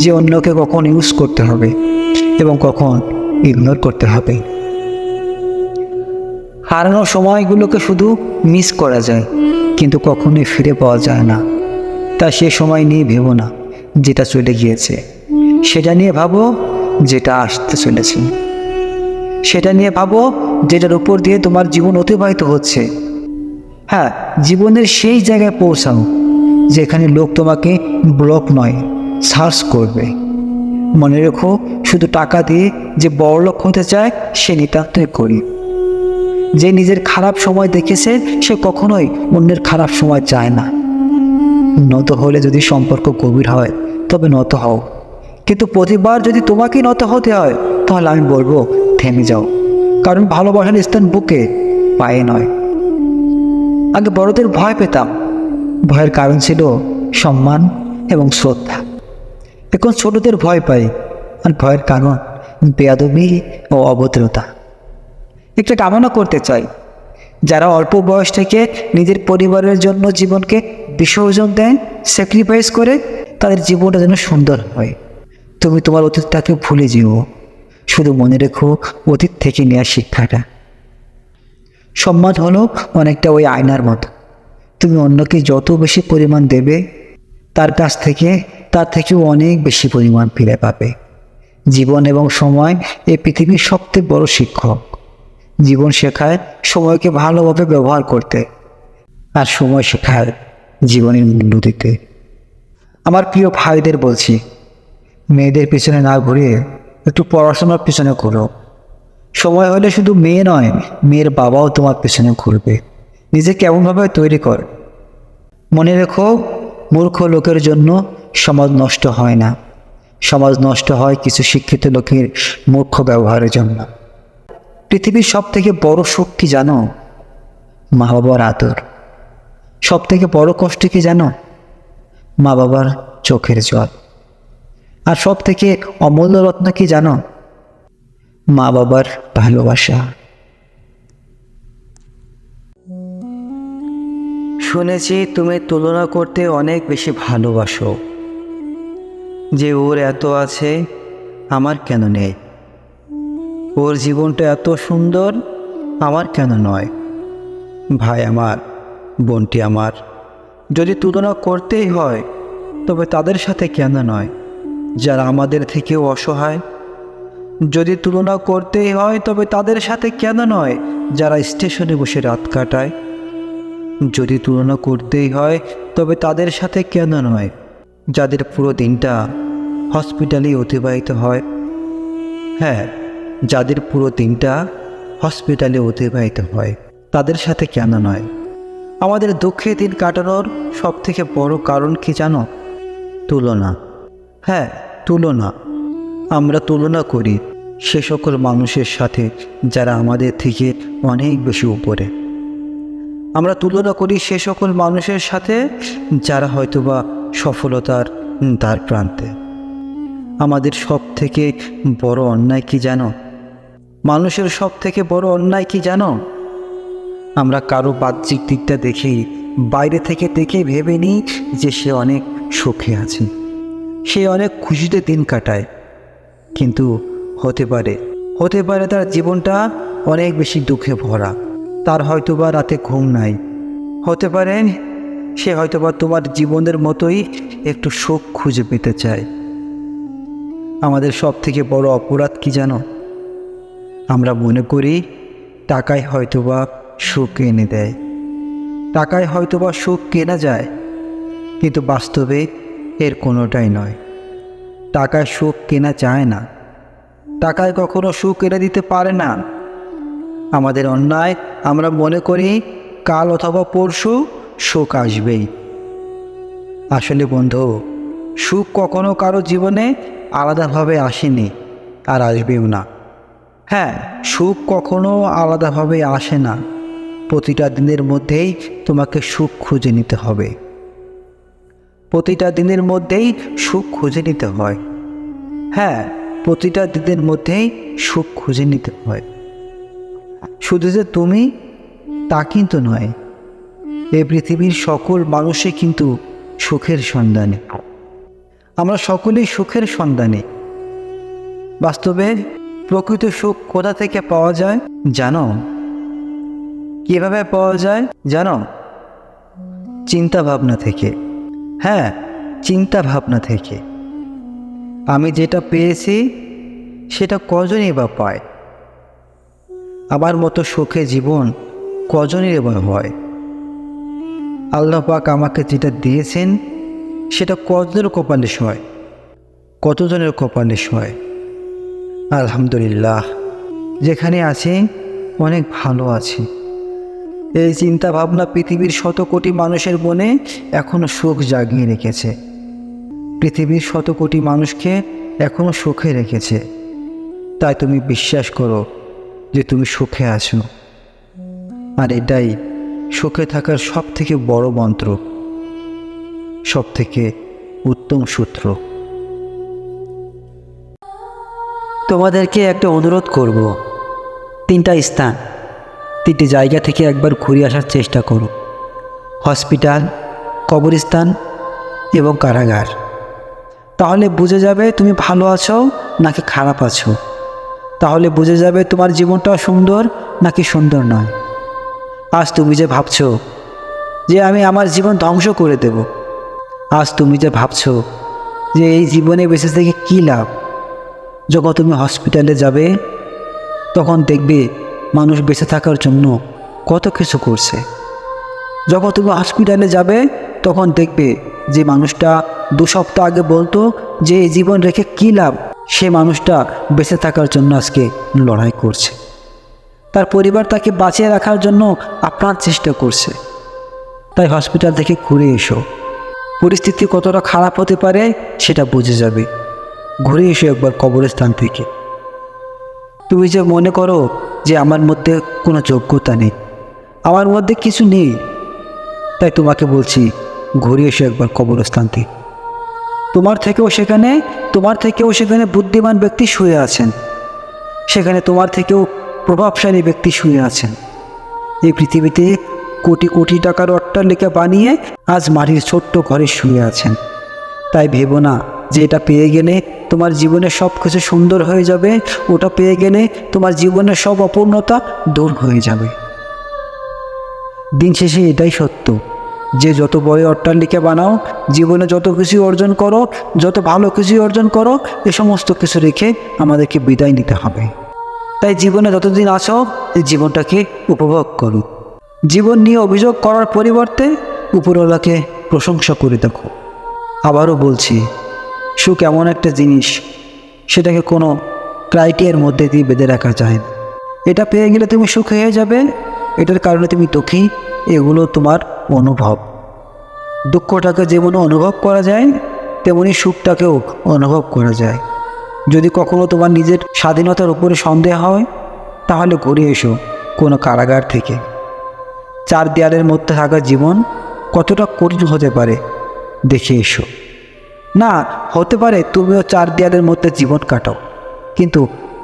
যে অন্যকে কখন ইউজ করতে হবে এবং কখন ইগনোর করতে হবে। হারানোর সময়গুলোকে শুধু মিস করা যায়, কিন্তু কখনোই ফিরে পাওয়া যায় না। তা সে সময় নিয়ে ভেবো না যেটা চলে গিয়েছে, সেটা নিয়ে ভাবো যেটা আসতে চলেছে। সেটা নিয়ে ভাবো যেটার উপর দিয়ে তোমার জীবন অতিবাহিত হচ্ছে। হ্যাঁ, জীবনের সেই জায়গায় পৌঁছাও যেখানে লোক তোমাকে ব্লক নয়, সার্চ করবে। মনে রেখো, শুধু টাকা দিয়ে যে বড়লোক হতে চায় সে নিতান্তই গরিব। যে নিজের খারাপ সময় দেখেছে সে কখনোই অন্যের খারাপ সময় চায় না। নত হলে যদি সম্পর্ক গভীর হয় তবে নত হও, কিন্তু প্রতিবার যদি তোমাকেই নত হতে হয় তাহলে আমি বলবো থেমে যাও, কারণ ভালোবাসার স্থান বুকে, পায়ে নয়। আগে বড়দের ভয় পেতাম, ভয়ের কারণ ছিল সম্মান এবং শ্রদ্ধা। এখন ছোটদের ভয় পাই, আর ভয়ের কারণ বেয়াদবি ও অভদ্রতা। একটা কামনা করতে চাই, যারা অল্প বয়স থেকে নিজের পরিবারের জন্য জীবনকে বিসর্জন দেন, স্যাক্রিফাইস করে, তাদের জীবনটা যেন সুন্দর হয়। তুমি তোমার অতীতটাকে ভুলে যেও, শুধু মনে রেখো অতীত থেকে নেওয়া শিক্ষাটা। সম্মান হলো অনেকটা ওই আয়নার মতো। তুমি অন্যকে যত বেশি পরিমাণ দেবে, তার কাছ থেকে তার থেকেও অনেক বেশি পরিমাণ ফিরে পাবে। জীবন এবং সময় এই পৃথিবীর সবচেয়ে বড় শিক্ষক। জীবন শেখায় সময়কে ভালোভাবে ব্যবহার করতে, আর সময় শেখায় জীবনের মূল্য দিতে। আমার প্রিয় ভাইদের বলছি, মেয়েদের পিছনে না ঘুরিয়ে একটু পড়াশোনার পিছনে ঘুরো। সময় হলে শুধু মেয়ে নয়, মেয়ের বাবাও তোমার পেছনে ঘুরবে। নিজেকে এমনভাবে তৈরি কর। মনে রেখো, মূর্খ লোকের জন্য সমাজ নষ্ট হয় না, সমাজ নষ্ট হয় কিছু শিক্ষিত লোকের মূর্খ ব্যবহারের জন্য। পৃথিবীর সব থেকে বড় সুখ কি জানো? মা বাবার আদর। সব থেকে বড় কষ্ট কি জানো? মা বাবার চোখের জল। আর সব থেকে অমূল্য রত্ন কি জানো? মা বাবার ভালোবাসা। শুনেছি তুমি তুলনা করতে অনেক বেশি ভালোবাসো, যে ওর এত আছে আমার কেন নেই, ওর জীবনটা এত সুন্দর আমার কেন নয়। ভাই আমার, বোনটি আমার, যদি তুলনা করতেই হয় তবে তাদের সাথে কেন নয় যারা আমাদের থেকেও অসহায়। যদি তুলনা করতেই হয় তবে তাদের সাথে কেন নয় যারা স্টেশনে বসে রাত কাটায়। যদি তুলনা করতেই হয় তবে তাদের সাথে কেন নয় যাদের পুরো দিনটা হসপিটালেই অতিবাহিত হয়। হ্যাঁ, যাদের পুরো দিনটা হসপিটালে অতিবাহিত হয় তাদের সাথে কেন নয়। আমাদের দুঃখে দিন কাটানোর সব থেকে বড় কারণ কি জানো? তুলনা। হ্যাঁ, তুলনা। আমরা তুলনা করি সে সকল মানুষের সাথে যারা আমাদের থেকে অনেক বেশি উপরে। আমরা তুলনা করি সে সকল মানুষের সাথে যারা হয়তোবা সফলতার দ্বার প্রান্তে। আমাদের সব থেকে বড় অন্যায় কি জানো? মানুষের সব থেকে বড় অন্যায় কি জানো? আমরা কারো বাহ্যিক দিকটা দেখেই, বাইরে থেকে দেখে ভেবে নিই যে সে অনেক সুখে আছে, সে অনেক খুশিতে দিন কাটায়। কিন্তু হতে পারে তার জীবনটা অনেক বেশি দুঃখে ভরা। তার হয়তোবা রাতে ঘুম নাই। হতে পারে সে হয়তোবা তোমার জীবনের মতোই একটু সুখ খুঁজে পেতে চায়। আমাদের সব থেকে বড় অপরাধ কি জানো? আমরা মনে করি টাকায় হয়তোবা সুখ এনে দেয়, টাকায় হয়তোবা সুখ কেনা যায়, কিন্তু বাস্তবে এর কোনোটাই নয়। টাকায় সুখ কেনা যায় না, টাকায় কখনো সুখ এনে দিতে পারে না। আমাদের অন্যায়, আমরা মনে করি কাল অথবা পরশু সুখ আসবেই। আসলে বন্ধু, সুখ কখনো কারো জীবনে আলাদাভাবে আসেনি, আর আসবেও না। হ্যাঁ, সুখ কখনো আলাদাভাবে আসে না। প্রতিটা দিনের মধ্যেই তোমাকে সুখ খুঁজে নিতে হবে। প্রতিটা দিনের মধ্যেই সুখ খুঁজে নিতে হয়। হ্যাঁ, প্রতিটা দিনের মধ্যেই সুখ খুঁজে নিতে হয়। শুধু যে তুমি, তা কিন্তু নয়। এই পৃথিবীর সকল মানুষই কিন্তু সুখের সন্ধানে। আমরা সকলেই সুখের সন্ধানে। বাস্তবে প্রকৃত সুখ কোথা থেকে পাওয়া যায় জানো? কিভাবে পাওয়া যায় জানো? চিন্তা ভাবনা থেকে। হ্যাঁ, চিন্তা ভাবনা থেকে। আমি যেটা পেয়েছি সেটা কজনই বা পায়? আমার মতো সুখে জীবন কজনের বা হয়? আল্লাহ পাক আমাকে যেটা দিয়েছেন সেটা কতজনের কপালে হয়? কতজনের কপালে হয়? আলহামদুলিল্লাহ, যেখানে আছি অনেক ভালো আছি। এই চিন্তা ভাবনা পৃথিবীর শত কোটি মানুষের মনে এখনো সুখ জাগিয়ে রেখেছে। পৃথিবীর শত কোটি মানুষকে এখনো সুখে রেখেছে। তাই তুমি বিশ্বাস করো যে তুমি সুখে আছো, আর এটাই সুখে থাকার সব থেকে বড় মন্ত্র, সব থেকে উত্তম সূত্র। তোমাদেরকে একটা অনুরোধ করব, 3টা স্থান, 3টি জায়গা থেকে একবার ঘুরে আসার চেষ্টা করো। হসপিটাল, কবরস্থান এবং কারাগার। তাহলে বুঝে যাবে তুমি ভালো আছো নাকি খারাপ আছো। তাহলে বুঝে যাবে তোমার জীবনটা সুন্দর নাকি সুন্দর নয়। আজ তুমি যে ভাবছো যে আমি আমার জীবন ধ্বংস করে দেব, আজ তুমি যে ভাবছো যে এই জীবনে বেঁচে থেকে কী লাভ, যখন তুমি হসপিটালে যাবে তখন দেখবে মানুষ বেঁচে থাকার জন্য কত কিছু করছে। যখন তুমি হসপিটালে যাবে তখন দেখবে যে মানুষটা 2 সপ্তাহ আগে বলতো যে এই জীবন রেখে কী লাভ, সে মানুষটা বেঁচে থাকার জন্য আজকে লড়াই করছে। তার পরিবার তাকে বাঁচিয়ে রাখার জন্য আপ্রাণ চেষ্টা করছে। তাই হসপিটাল থেকে ঘুরে এসো, পরিস্থিতি কতটা খারাপ হতে পারে সেটা বুঝে যাবে। ঘুরে এসো একবার কবরস্থান থেকে। তুমি যে মনে করো যে আমার মধ্যে কোনো যোগ্যতা নেই, আমার মধ্যে কিছু নেই, তাই তোমাকে বলছি ঘুরে এসো একবার কবরস্থান থেকে। তোমার থেকেও সেখানে বুদ্ধিমান ব্যক্তি শুয়ে আছেন, সেখানে তোমার থেকেও প্রভাবশালী ব্যক্তি শুয়ে আছেন। এই পৃথিবীতে কোটি কোটি টাকার অট্টালিকা বানিয়ে আজ মাটির ছোট্ট ঘরে শুয়ে আছেন। তাই ভেবো না যে এটা পেয়ে গেলে তোমার জীবনে সব কিছু সুন্দর হয়ে যাবে, ওটা পেয়ে গেলে তোমার জীবনের সব অপূর্ণতা দূর হয়ে যাবে। দিন শেষে এটাই সত্য যে যত বড় অট্টালিকা বানাও, জীবনে যত কিছু অর্জন করো, যত ভালো কিছু অর্জন করো, এ সমস্ত কিছু রেখে আমাদেরকে বিদায় নিতে হবে। তাই জীবনে যতদিন আছো এই জীবনটাকে উপভোগ করো। জীবন নিয়ে অভিযোগ করার পরিবর্তে উপরওয়ালাকে প্রশংসা করে দেখো। আবারও বলছি, সুখ এমন একটা জিনিস, সেটাকে কোনো ক্রাইটেরিয়ার মধ্যে দিয়ে বেঁধে রাখা যায় না। এটা পেয়ে গেলে তুমি সুখ হয়ে যাবে, এটার কারণে তুমি দুঃখী, এগুলো তোমার অনুভব। দুঃখটাকে যেমন অনুভব করা যায় তেমনি সুখটাকেও অনুভব করা যায়। যদি কখনো তোমার নিজের স্বাধীনতার উপরে সন্দেহ হয় তাহলে ঘুরে এসো কোনো কারাগার থেকে। 4 দেয়ালের মধ্যে থাকা জীবন কতটা কঠিন হতে পারে দেখে এসো। না, হতে পারে তুমিও 4 দেয়ালের মধ্যে জীবন কাটাও, কিন্তু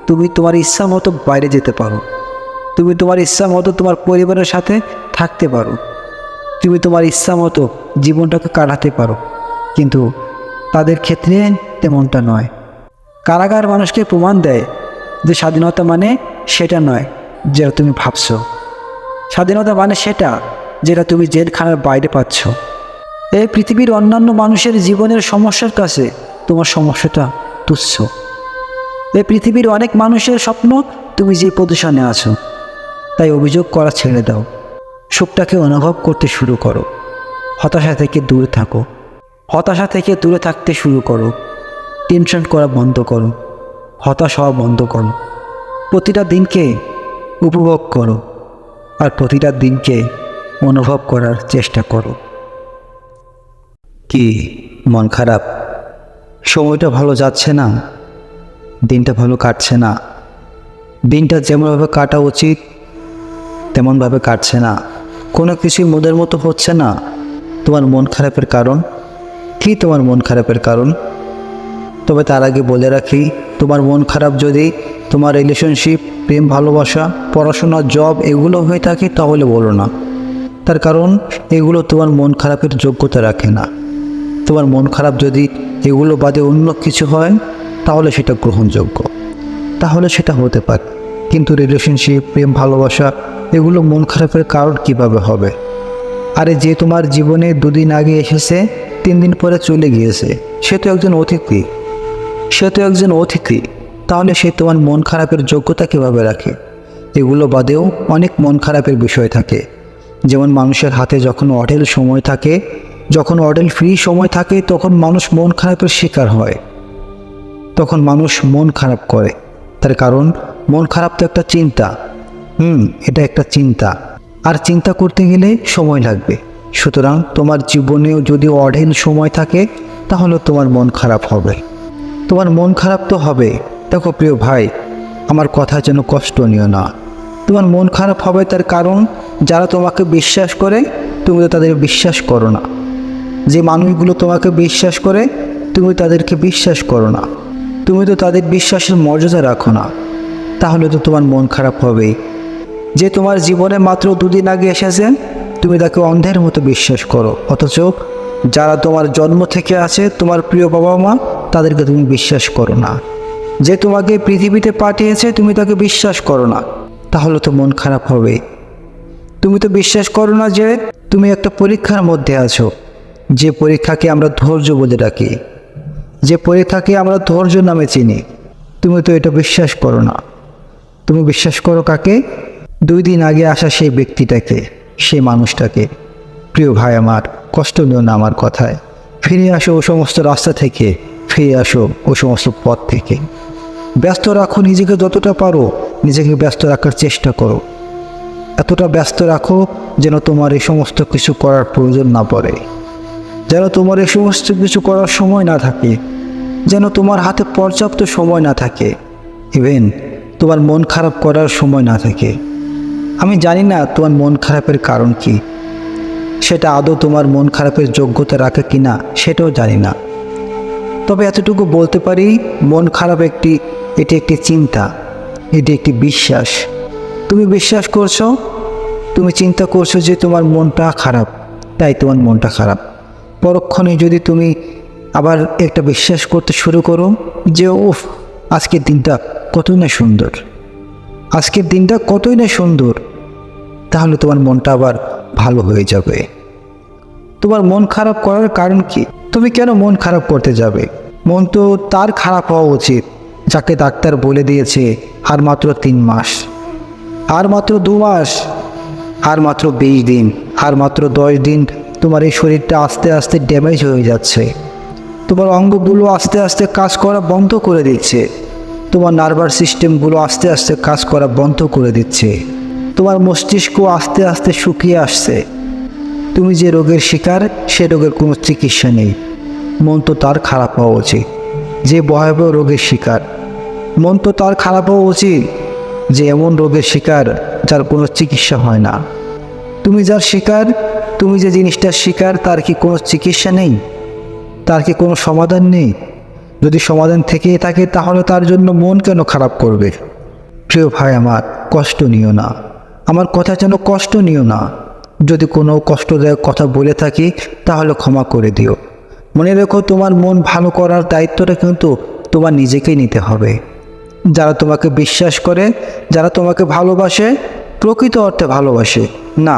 তুমি তোমার ইচ্ছা মতো বাইরে যেতে পারো, তুমি তোমার ইচ্ছা মতো তোমার পরিবারের সাথে থাকতে পারো, তুমি তোমার ইচ্ছা মতো জীবনটাকে কাটাতে পারো। কিন্তু তাদের ক্ষেত্রে তেমনটা নয়। কারাগার মানুষকে প্রমাণ দেয় যে স্বাধীনতা মানে সেটা নয় যেটা তুমি ভাবছো। স্বাধীনতা মানে সেটা যেটা তুমি জেলখানার বাইরে পাচ্ছ। এই পৃথিবীর অন্যান্য মানুষের জীবনের সমস্যার কাছে তোমার সমস্যাটা তুচ্ছ। এই পৃথিবীর অনেক মানুষের স্বপ্ন তুমি যে পজিশনে আছো। তাই অভিযোগ করা ছেড়ে দাও, সুখটাকে অনুভব করতে শুরু করো। হতাশা থেকে দূরে থাকো, হতাশা থেকে দূরে থাকতে শুরু করো। টেনশন করা বন্ধ করো, হতাশ হওয়া বন্ধ করো। প্রতিটা দিনকে উপভোগ করো আর প্রতিটা দিনকে অনুভব করার চেষ্টা করো। কি মন খারাপ? সময়টা ভালো যাচ্ছে না, দিনটা ভালো কাটছে না, দিনটা যেমনভাবে কাটা উচিত তেমনভাবে কাটছে না, কোনো কিছুই মনের মতো হচ্ছে না। তোমার মন খারাপের কারণ কি? তোমার মন খারাপের কারণ? তবে তার আগে বলে রাখি, তোমার মন খারাপ যদি তোমার রিলেশনশিপ, প্রেম, ভালোবাসা, পড়াশোনা, জব এগুলো হয়ে থাকে তাহলে বলো না। তার কারণ এগুলো তোমার মন খারাপের যোগ্যতা রাখে না। তোমার মন খারাপ যদি এগুলো বাদে অন্য কিছু হয় তাহলে সেটা গ্রহণযোগ্য, তাহলে সেটা হতে পারে। কিন্তু রিলেশনশিপ, প্রেম, ভালোবাসা এগুলো মন খারাপের কারণ কিভাবে হবে? আরে যে তোমার জীবনে 2 দিন আগে এসেছে, 3 দিন পরে চলে গিয়েছে, সে তো একজন অতিথি। তাহলে সে তোমার মন খারাপের যোগ্যতা কীভাবে রাখে? এগুলো বাদেও অনেক মন খারাপের বিষয় থাকে। যেমন মানুষের হাতে যখন অঢেল সময় থাকে, যখন অঢেল ফ্রি সময় থাকে, তখন মানুষ মন খারাপের শিকার হয়, তখন মানুষ মন খারাপ করে। তার কারণ মন খারাপ তো একটা চিন্তা, এটা একটা চিন্তা, আর চিন্তা করতে গেলে সময় লাগবে। সুতরাং তোমার জীবনেও যদি অঢেল সময় থাকে তাহলে তোমার মন খারাপ হবে। তোমার মন খারাপ তো হবে। দেখো প্রিয় ভাই, আমার কথা যেন কষ্ট নিও না। তোমার মন খারাপ হবে তার কারণ যারা তোমাকে বিশ্বাস করে তুমি তো তাদের বিশ্বাস করো না। যে মানুষগুলো তোমাকে বিশ্বাস করে তুমি তাদেরকে বিশ্বাস করো না, তুমি তো তাদের বিশ্বাসের মর্যাদা রাখো না, তাহলে তো তোমার মন খারাপ হবেই। যে তোমার জীবনে মাত্র 2 দিন আগে এসেছেন তুমি তাকে অন্ধের মতো বিশ্বাস করো, অথচ যারা তোমার জন্ম থেকে আছে, তোমার প্রিয় বাবা মা, তাদেরকে তুমি বিশ্বাস করো না। যে তোমাকে পৃথিবীতে পাঠিয়েছে তুমি তাকে বিশ্বাস করো না, তাহলে তো মন খারাপ হবে। তুমি তো বিশ্বাস করো না যে তুমি একটা পরীক্ষার মধ্যে আছো, যে পরীক্ষাকে আমরা ধৈর্য বলে ডাকি, যে পরীক্ষাকে আমরা ধৈর্য নামে চিনি। তুমি তো এটা বিশ্বাস করো না। তুমি বিশ্বাস করো কাকে? 2 দিন আগে আসা সেই ব্যক্তিটাকে, সেই মানুষটাকে। প্রিয় ভাই আমার, কষ্ট নিও না আমার কথায়। ফিরে আসো ও সমস্ত রাস্তা থেকে, ফিরে আসো ও সমস্ত পথ থেকে। ব্যস্ত রাখো নিজেকে, যতটা পারো নিজেকে ব্যস্ত রাখার চেষ্টা করো। এতটা ব্যস্ত রাখো যেন তোমার এই সমস্ত কিছু করার প্রয়োজন না পড়ে, যেন তোমার এই সমস্ত কিছু করার সময় না থাকে, যেন তোমার হাতে পর্যাপ্ত সময় না থাকে, ইভেন তোমার মন খারাপ করার সময় না থাকে। আমি জানি না তোমার মন খারাপের কারণ কি, সেটা আদৌ তোমার মন খারাপের যোগ্যতা রাখে কি না সেটাও জানি না। তবে এতটুকু বলতে পারি, মন খারাপ এটি একটি চিন্তা, এটি একটি বিশ্বাস। তুমি বিশ্বাস করছো, তুমি চিন্তা করছো যে তোমার মনটা খারাপ, তাই তোমার মনটা খারাপ। পরক্ষণে যদি তুমি আবার একটা বিশ্বাস করতে শুরু করো যে উফ, আজকের দিনটা কতই না সুন্দর, আজকের দিনটা কতই না সুন্দর, তাহলে তোমার মনটা আবার ভালো হয়ে যাবে। তোমার মন খারাপ করার কারণ কি? তুমি কেন মন খারাপ করতে যাবে? মন তো তার খারাপ হওয়া উচিত যাকে ডাক্তার বলে দিয়েছে আর মাত্র 3 মাস, আর মাত্র 2 মাস, আর মাত্র 20 দিন, আর মাত্র 10 দিন তোমার এই শরীরটা আস্তে আস্তে ড্যামেজ হয়ে যাচ্ছে। তোমার অঙ্গগুলো আস্তে আস্তে কাজ করা বন্ধ করে দিচ্ছে, তোমার নার্ভাস সিস্টেমগুলো আস্তে আস্তে কাজ করা বন্ধ করে দিচ্ছে, তোমার মস্তিষ্ক আস্তে আস্তে শুকিয়ে আসছে। তুমি যে রোগের শিকার, সে রোগের কোনো চিকিৎসা নেই। মন তো তার খারাপ হওয়া উচিত যে ভয়াবহ রোগের শিকার। মন তো তার খারাপ হওয়া উচিত যে এমন রোগের শিকার যার কোনো চিকিৎসা হয় না। তুমি যার শিকার, তুমি যে জিনিসটার শিকার, তার কি কোনো চিকিৎসা নেই? তার কি কোনো সমাধান নেই? যদি সমাধান থেকেই থাকে তাহলে তার জন্য মন কেন খারাপ করবে? প্রিয় ভাই আমার, কষ্ট নিও না, আমার কথা যেন কষ্ট নিও না। যদি কোনো কষ্টদায়ক কথা বলে থাকি তাহলে ক্ষমা করে দিও। মনে রেখো, তোমার মন ভালো করার দায়িত্বটা কিন্তু তোমার নিজেকেই নিতে হবে। যারা তোমাকে বিশ্বাস করে, যারা তোমাকে ভালোবাসে, প্রকৃত অর্থে ভালোবাসে, না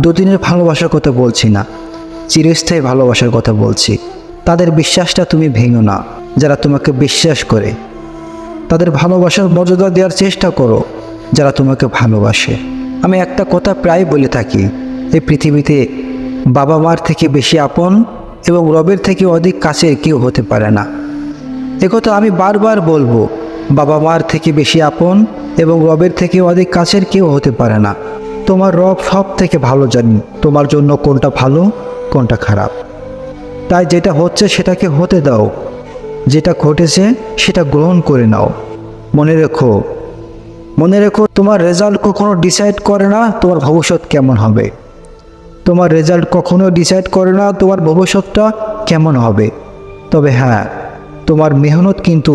2 দিনের ভালোবাসার কথা বলছি না, চিরস্থায়ী ভালোবাসার কথা বলছি, তাদের বিশ্বাসটা তুমি ভেঙো না। যারা তোমাকে বিশ্বাস করে তাদের ভালোবাসার মর্যাদা দেওয়ার চেষ্টা করো। যারা তোমাকে ভালোবাসে, আমি একটা কথা প্রায় বলে থাকি, এই পৃথিবীতে বাবা মার থেকে বেশি আপন এবং রবের থেকে অধিক কাছের কেউ হতে পারে না। একথা আমি বারবার বলবো, বাবা মার থেকে বেশি আপন এবং রবের থেকে অধিক কাছের কেউ হতে পারে না। তোমার রব সব থেকে ভালো জানেন তোমার জন্য কোনটা ভালো কোনটা খারাপ। তাই যেটা হচ্ছে সেটাকে হতে দাও, যেটা ঘটেছে সেটা গ্রহণ করে নাও। মনে রেখো, মনে রেখো, তোমার রেজাল্ট কখনো ডিসাইড করে না তোমার ভবিষ্যৎ কেমন হবে। তোমার রেজাল্ট কখনো ডিসাইড করে না তোমার ভবিষ্যৎটা কেমন হবে। তবে হ্যাঁ, তোমার মেহনত কিন্তু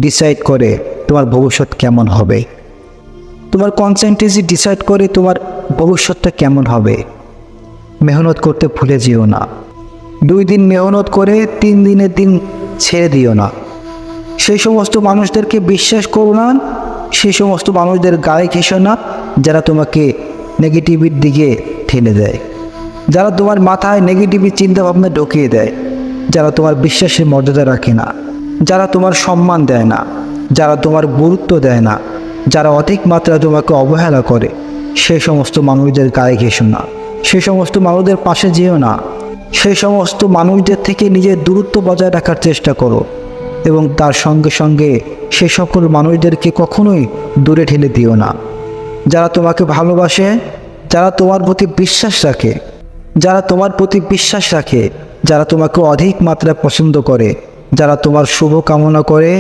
ডিসাইড করে তোমার ভবিষ্যৎ কেমন হবে। তোমার কনসেন্ট্রেন্সি ডিসাইড করে তোমার ভবিষ্যৎটা কেমন হবে। মেহনত করতে ভুলে যেও না। 2 দিন মেহনত করে 3 দিনের দিন ছেড়ে দিও না। সেই সমস্ত মানুষদেরকে বিশ্বাস করো না, সেই সমস্ত মানুষদের গায়ে ঘেঁষো না যারা তোমাকে নেগেটিভির দিকে ঠেলে দেয়, যারা তোমার মাথায় নেগেটিভ চিন্তাভাবনা ঢুকিয়ে দেয়, যারা তোমার বিশ্বাসের মর্যাদা রাখে না, যারা তোমার সম্মান দেয় না, যারা তোমার গুরুত্ব দেয় না, যারা অধিক মাত্রায় তোমাকে অবহেলা করে, সেই সমস্ত মানুষদের গায়ে ঘেঁষো না, সেই সমস্ত মানুষদের পাশে যেও না। সেই সমস্ত মানুষদের থেকে নিজের দূরত্ব বজায় রাখার চেষ্টা করো এবং তার সঙ্গে সঙ্গে সে সকল মানুষদেরকে কখনোই দূরে ঠেলে দিও না। যারা তোমাকে ভালোবাসে, যারা তোমার প্রতি বিশ্বাস রাখে, যারা তোমার প্রতি বিশ্বাস রাখে, যারা তোমাকে অধিক মাত্রায় পছন্দ করে, যারা তোমার শুভ কামনা করে,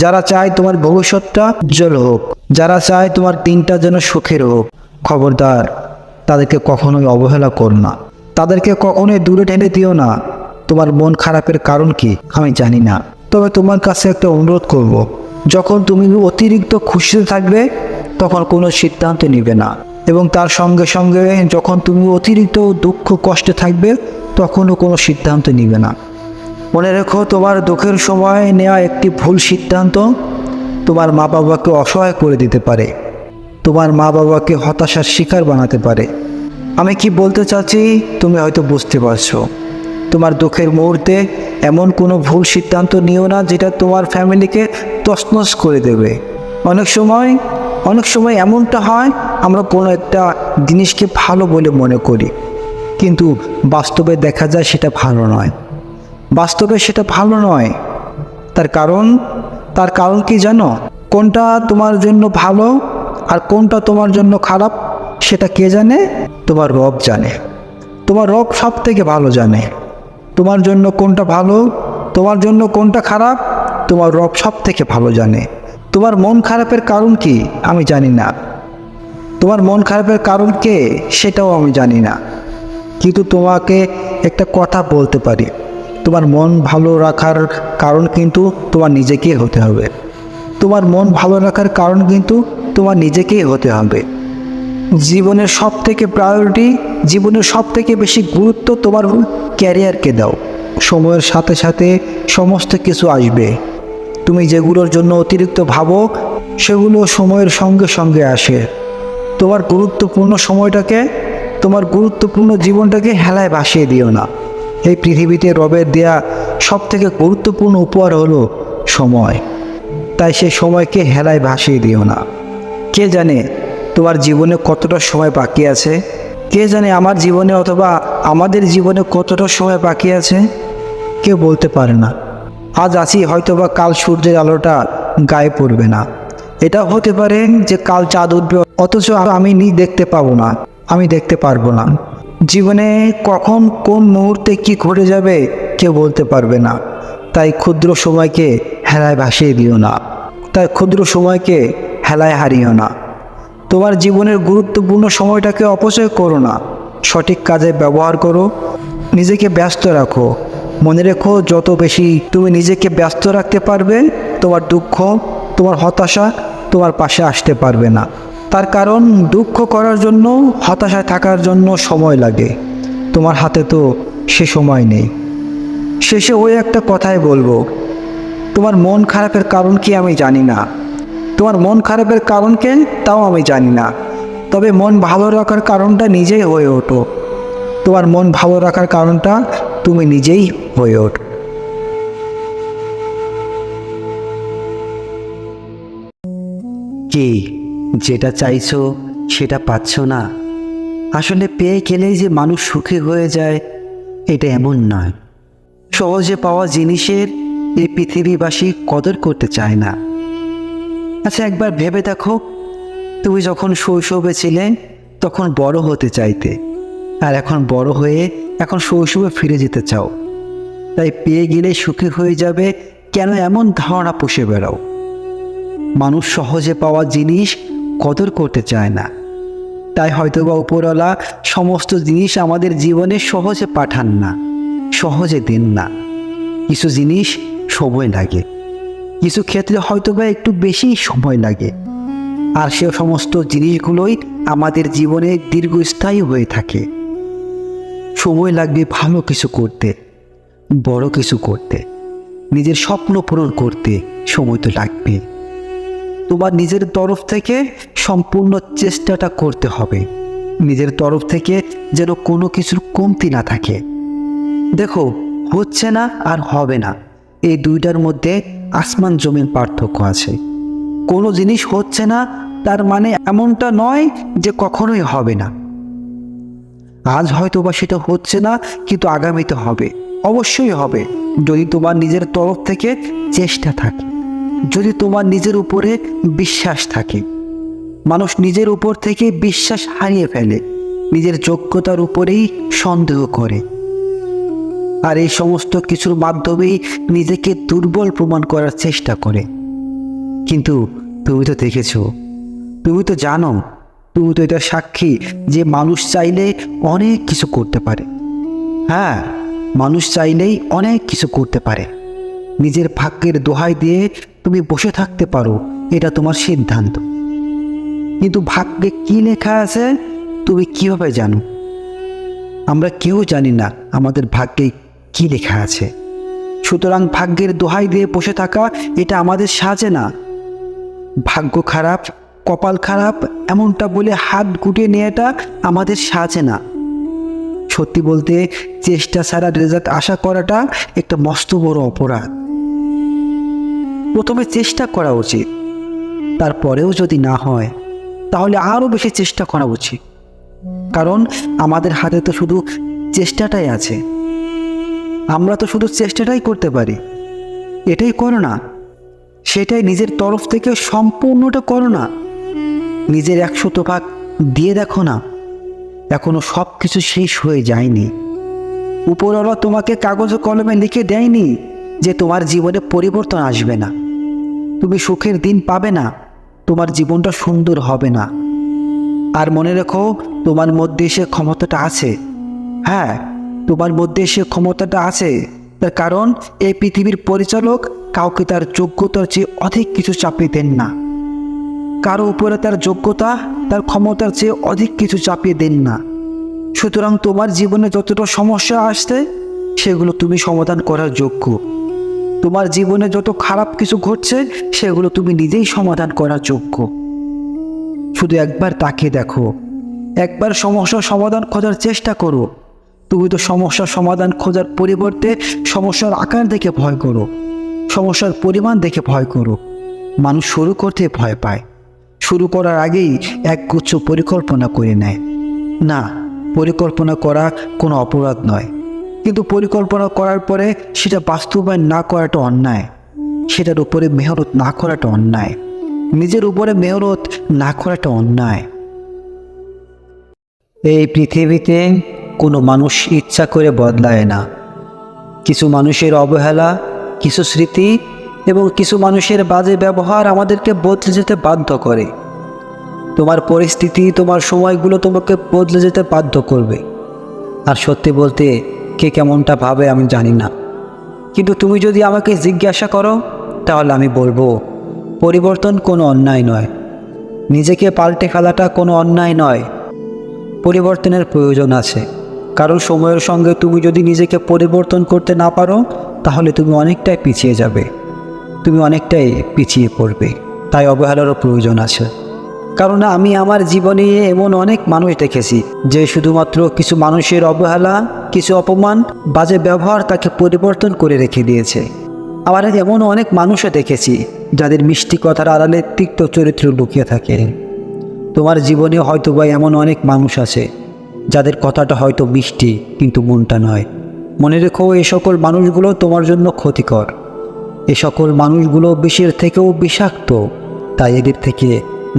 যারা চায় তোমার ভবিষ্যৎটা উজ্জ্বল হোক, যারা চায় তোমার দিনটা যেন সুখের হোক, খবরদার তাদেরকে কখনোই অবহেলা করো না, তাদেরকে কখনোই দূরে ঠেলে দিও না। তোমার মন খারাপের কারণ কি আমি জানি না, তবে তোমার কাছে একটা অনুরোধ করব, যখন তুমি অতিরিক্ত খুশিতে থাকবে তখন কোনো সিদ্ধান্ত নিবে না, এবং তার সঙ্গে সঙ্গে যখন তুমি অতিরিক্ত দুঃখ কষ্টে থাকবে তখনও কোনো সিদ্ধান্ত নিবে না। মনে রেখো, তোমার দুঃখের সময় নেওয়া একটি ভুল সিদ্ধান্ত তোমার মা বাবাকে অসহায় করে দিতে পারে, তোমার মা বাবাকে হতাশার শিকার বানাতে পারে। আমি কি বলতে চাচ্ছি তুমি হয়তো বুঝতে পারছো। তোমার দুঃখের মুহূর্তে এমন কোনো ভুল সিদ্ধান্ত নিও না যেটা তোমার ফ্যামিলিকে তছনছ করে দেবে। অনেক সময় এমনটা হয়, আমরা কোনো একটা জিনিসকে ভালো বলে মনে করি, কিন্তু বাস্তবে দেখা যায় সেটা ভালো নয়। বাস্তবে সেটা ভালো নয়। তার কারণ কি জানো? কোনটা তোমার জন্য ভালো আর কোনটা তোমার জন্য খারাপ সেটা কে জানে? তোমার রব জানে। তোমার রব সব থেকে ভালো জানে তোমার জন্য কোনটা ভালো, তোমার জন্য কোনটা খারাপ। তোমার রব সব থেকে ভালো জানে। তোমার মন খারাপের কারণ কি আমি জানি না, তোমার মন খারাপের কারণ কে সেটাও আমি জানি না, কিন্তু তোমাকে একটা কথা বলতে পারি, তোমার মন ভালো রাখার কারণ কিন্তু তোমার নিজেকেই হতে হবে। তোমার মন ভালো রাখার কারণ কিন্তু তোমার নিজেকেই হতে হবে। জীবনের সব থেকে প্রায়োরিটি, জীবনের সব থেকে বেশি গুরুত্ব তোমার ক্যারিয়ারকে দাও। সময়ের সাথে সাথে সমস্ত কিছু আসবে। তুমি যেগুলোর জন্য অতিরিক্ত ভাবো সেগুলো সময়ের সঙ্গে সঙ্গে আসে। তোমার গুরুত্বপূর্ণ জীবনটাকে হেলায় ভাসিয়ে দিও না। এই পৃথিবীতে রবের দেয়া সব থেকে গুরুত্বপূর্ণ উপহার হলো সময়, তাই সেই সময়কে হেলায় ভাসিয়ে দিও না। কে জানে তোমার জীবনে কতটা সময় বাকি আছে? কে জানে আমার জীবনে অথবা আমাদের জীবনে কতটা সময় বাকি আছে? কেউ বলতে পারে না। আজ আছি, হয়তোবা কাল সূর্যের আলোটা গায়ে পড়বে না। এটা হতে পারে যে কাল চাঁদ উঠবে, অথচ আমি দেখতে পারবো না। জীবনে কখন কোন মুহূর্তে কি ঘটে যাবে কেউ বলতে পারবে না। তাই ক্ষুদ্র সময়কে হেলায় ভাসিয়ে দিও না, হেলায় হারিও না। তোমার জীবনের গুরুত্বপূর্ণ সময়টাকে অপচয় করো না, সঠিক কাজে ব্যবহার করো। নিজেকে ব্যস্ত রাখো। মনে রেখো, যত বেশি তুমি নিজেকে ব্যস্ত রাখতে পারবে, তোমার দুঃখ, তোমার হতাশা তোমার পাশে আসতে পারবে না। তার কারণ দুঃখ করার জন্য, হতাশায় থাকার জন্য সময় লাগে। তোমার হাতে তো সে সময় নেই। শেষে ওই একটা কথাই বলবো, তোমার মন খারাপের কারণ কি আমি জানি না, তোমার মন খারাপের কারণ কে তাও আমি জানি না, তবে মন ভালো রাখার কারণটা নিজেই হয়ে ওঠো। তোমার মন ভালো রাখার কারণটা তুমি নিজেই হয়ে ওঠো। কি যেটা চাইছো সেটা পাচ্ছ না? আসলে পেয়ে গেলেই যে মানুষ সুখী হয়ে যায় এটা এমন নয়। সহজে পাওয়া জিনিসের এই পৃথিবীবাসী কদর করতে চায় না। আচ্ছা, একবার ভেবে দেখো, তুমি যখন শৈশবে ছিলে তখন বড় হতে চাইতে, আর এখন বড় হয়ে এখন শৈশবে ফিরে যেতে চাও। তাই পেয়ে গেলে সুখী হয়ে যাবে কেন এমন ধারণা পুষে বেড়াও? মানুষ সহজে পাওয়া জিনিস কদর করতে চায় না, তাই হয়তোবা উপরওয়ালা সমস্ত জিনিস আমাদের জীবনে সহজে পাঠান না, সহজে দেন না। কিছু জিনিস সময় লাগে, কিছু ক্ষেত্রে হয়তোবা একটু বেশি সময় লাগে, আর সে সমস্ত জিনিসগুলোই আমাদের জীবনে দীর্ঘস্থায়ী হয়ে থাকে। সময় লাগবে ভালো কিছু করতে, বড় কিছু করতে, নিজের স্বপ্ন পূরণ করতে সময় তো লাগবে। তোমার নিজের তরফ থেকে সম্পূর্ণ চেষ্টাটা করতে হবে, নিজের তরফ থেকে যেন কোনো কিছুর কমতি না থাকে। দেখো, হচ্ছে না আর হবে না, এই দুইটার মধ্যে আসমান জমিন পার্থক্য আছে। কোনো জিনিস হচ্ছে না তার মানে এমনটা নয় যে কখনোই হবে না। আজ হয়তো বা সেটা হচ্ছে না, কিন্তু আগামীতে হবে, অবশ্যই হবে, যদি তোমার নিজের তরফ থেকে চেষ্টা থাকে, যদি তোমার নিজের উপরে বিশ্বাস থাকে। মানুষ নিজের উপর থেকে বিশ্বাস হারিয়ে ফেলে, নিজের যোগ্যতার উপরেই সন্দেহ করে, আর এই সমস্ত কিছুর মাধ্যমেই নিজেকে দুর্বল প্রমাণ করার চেষ্টা করে। কিন্তু তুমি তো দেখেছো, তুমি তো জানো, তুমি তো এটা সাক্ষী যে মানুষ চাইলে অনেক কিছু করতে পারে। হ্যাঁ, মানুষ চাইলেই অনেক কিছু করতে পারে। নিজের ভাগ্যের দোহাই দিয়ে তুমি বসে থাকতে পারো, এটা তোমার সিদ্ধান্ত, কিন্তু ভাগ্যে কি লেখা আছে তুমি কিভাবে জানো? আমরা কেউ জানি না আমাদের ভাগ্যে কি লেখা আছে। সুতরাং ভাগ্যের দোহাই দিয়ে বসে থাকা এটা আমাদের সাজে না। ভাগ্য খারাপ কপাল খারাপ এমনটা বলে হাত গুটিয়ে নেওয়াটা আমাদের সাজে না। সত্যি বলতে চেষ্টা ছাড়া রেজাল্ট আশা করাটা একটা মস্ত বড় অপরাধ। প্রথমে চেষ্টা করা উচিত, তারপরেও যদি না হয় তাহলে আরও বেশি চেষ্টা করা উচিত। কারণ আমাদের হাতে তো শুধু চেষ্টাটাই আছে, আমরা তো শুধু চেষ্টাটাই করতে পারি। এটাই করো না, সেটাই নিজের তরফ থেকে সম্পূর্ণটা করো না। নিজের 100% দিয়ে দেখো না, এখনো সব কিছু শেষ হয়ে যায়নি। উপরওয়ালা তোমাকে কাগজে কলমে লিখে দেয়নি যে তোমার জীবনে পরিবর্তন আসবে না, তুমি সুখের দিন পাবে না, তোমার জীবনটা সুন্দর হবে না। আর মনে রেখো, তোমার মধ্যে সে ক্ষমতাটা আছে। হ্যাঁ, তোমার মধ্যে সে ক্ষমতাটা আছে। তার কারণ এই পৃথিবীর পরিচালক কাউকে তার যোগ্যতার চেয়ে অধিক কিছু চাপিয়ে দেন না। কারো উপরে তার যোগ্যতা, তার ক্ষমতার চেয়ে অধিক কিছু চাপিয়ে দেন না। সুতরাং তোমার জীবনে যতটা সমস্যা আসছে সেগুলো তুমি সমাধান করার যোগ্য। তোমার জীবনে যত খারাপ কিছু ঘটছে সেগুলো তুমি নিজেই সমাধান করার যোগ্য। শুধু একবার তাকিয়ে দেখো, একবার সমস্যার সমাধান খোঁজার চেষ্টা করো। তুমি তো সমস্যার সমাধান খোঁজার পরিবর্তে সমস্যার আকার দেখে ভয় করো, সমস্যার পরিমাণ দেখে ভয় করো। মানুষ শুরু করতে ভয় পায়, শুরু করার আগেই একগুচ্ছ পরিকল্পনা করে নেয়। না, পরিকল্পনা করা কোনো অপরাধ নয়, কিন্তু পরিকল্পনা করার পরে সেটা বাস্তবায়ন না করাটা অন্যায়, সেটার উপরে মেহনত না করাটা অন্যায়, নিজের উপরে মেহনত না করাটা অন্যায়। এই পৃথিবীতে কোনো মানুষ ইচ্ছা করে বদলায় না। কিছু মানুষের অবহেলা, কিছু স্মৃতি এবং কিছু মানুষের বাজে ব্যবহার আমাদেরকে বদলে যেতে বাধ্য করে। তোমার পরিস্থিতি, তোমার সময়গুলো তোমাকে বদলে যেতে বাধ্য করবে। আর সত্যি বলতে কে কেমনটা ভাবে আমি জানি না, কিন্তু তুমি যদি আমাকে জিজ্ঞাসা করো তাহলে আমি বলবো, পরিবর্তন কোনো অন্যায় নয়, নিজেকে পাল্টে ফেলাটা কোনো অন্যায় নয়। পরিবর্তনের প্রয়োজন আছে, কারণ সময়ের সঙ্গে তুমি যদি নিজেকে পরিবর্তন করতে না পারো তাহলে তুমি অনেকটাই পিছিয়ে যাবে, তুমি অনেকটাই পিছিয়ে পড়বে। তাই অবহেলারও প্রয়োজন আছে। কারণ আমি আমার জীবনে এমন অনেক মানুষ দেখেছি যে শুধুমাত্র কিছু মানুষের অবহেলা, কিছু অপমান, বাজে ব্যবহার তাকে পরিবর্তন করে রেখে দিয়েছে। আবার এমন অনেক মানুষও দেখেছি যাদের মিষ্টি কথার আড়ালে তিক্ত চরিত্র লুকিয়ে থাকে। তোমার জীবনে হয়তো বা এমন অনেক মানুষ আছে যাদের কথাটা হয়তো মিষ্টি কিন্তু মনটা নয়। মনে রেখো, এই সকল মানুষগুলো তোমার জন্য ক্ষতিকর। এ সকল মানুষগুলো বিষের থেকেও বিষাক্ত, তাই এদের থেকে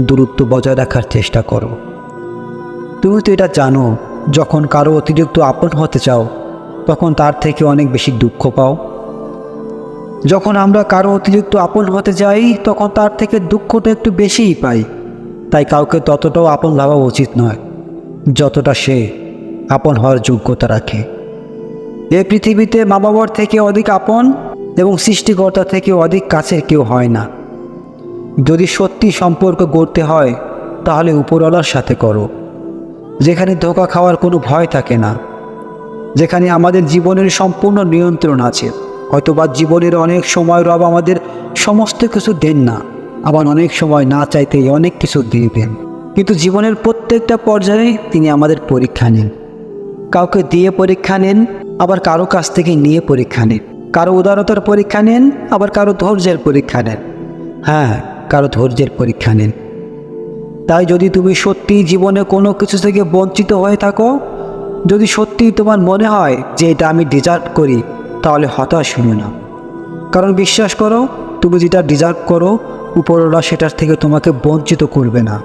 দূরত্ব বজায় রাখার চেষ্টা করো। তুমি তো এটা জানো, যখন কারো অতিরিক্ত আপন হতে চাও তখন তার থেকে অনেক বেশি দুঃখ পাও। যখন আমরা কারো অতিরিক্ত আপন হতে যাই তখন তার থেকে দুঃখটা একটু বেশিই পাই। তাই কাউকে ততটাও আপন ভাবা উচিত নয় যতটা সে আপন হওয়ার যোগ্যতা রাখে। এই পৃথিবীতে মা বাবার থেকে অধিক আপন এবং সৃষ্টিকর্তা থেকে অধিক কাছের কেউ হয় না। যদি সত্যি সম্পর্ক গড়তে হয় তাহলে উপরওয়ালার সাথে করো, যেখানে ধোঁকা খাওয়ার কোনো ভয় থাকে না, যেখানে আমাদের জীবনের সম্পূর্ণ নিয়ন্ত্রণ আছে। হয়তোবা জীবনের অনেক সময় রব আমাদের সমস্ত কিছু দেন না, আবার অনেক সময় না চাইতেই অনেক কিছু দিয়ে দেন। কিন্তু জীবনের প্রত্যেকটা পর্যায়ে তিনি আমাদের পরীক্ষা নেন। কাউকে দিয়ে পরীক্ষা নেন, আবার কারো কাছ থেকে নিয়ে পরীক্ষা নেন। কারো উদারতার পরীক্ষা নেন, আবার কারো ধৈর্যের পরীক্ষা নেন। হ্যাঁ, কারো ধৈর্যের পরীক্ষা নেন। তাই যদি তুমি সত্যি জীবনে কোনো কিছু থেকে বঞ্চিত হয়ে থাকো, যদি সত্যি তোমার মনে হয় যে এটা আমি ডিজার্ভ করি, তাহলে হতাশ হও না। কারণ বিশ্বাস করো, তুমি যেটা ডিজার্ভ করো উপরওয়ালা সেটার থেকে তোমাকে বঞ্চিত করবে না।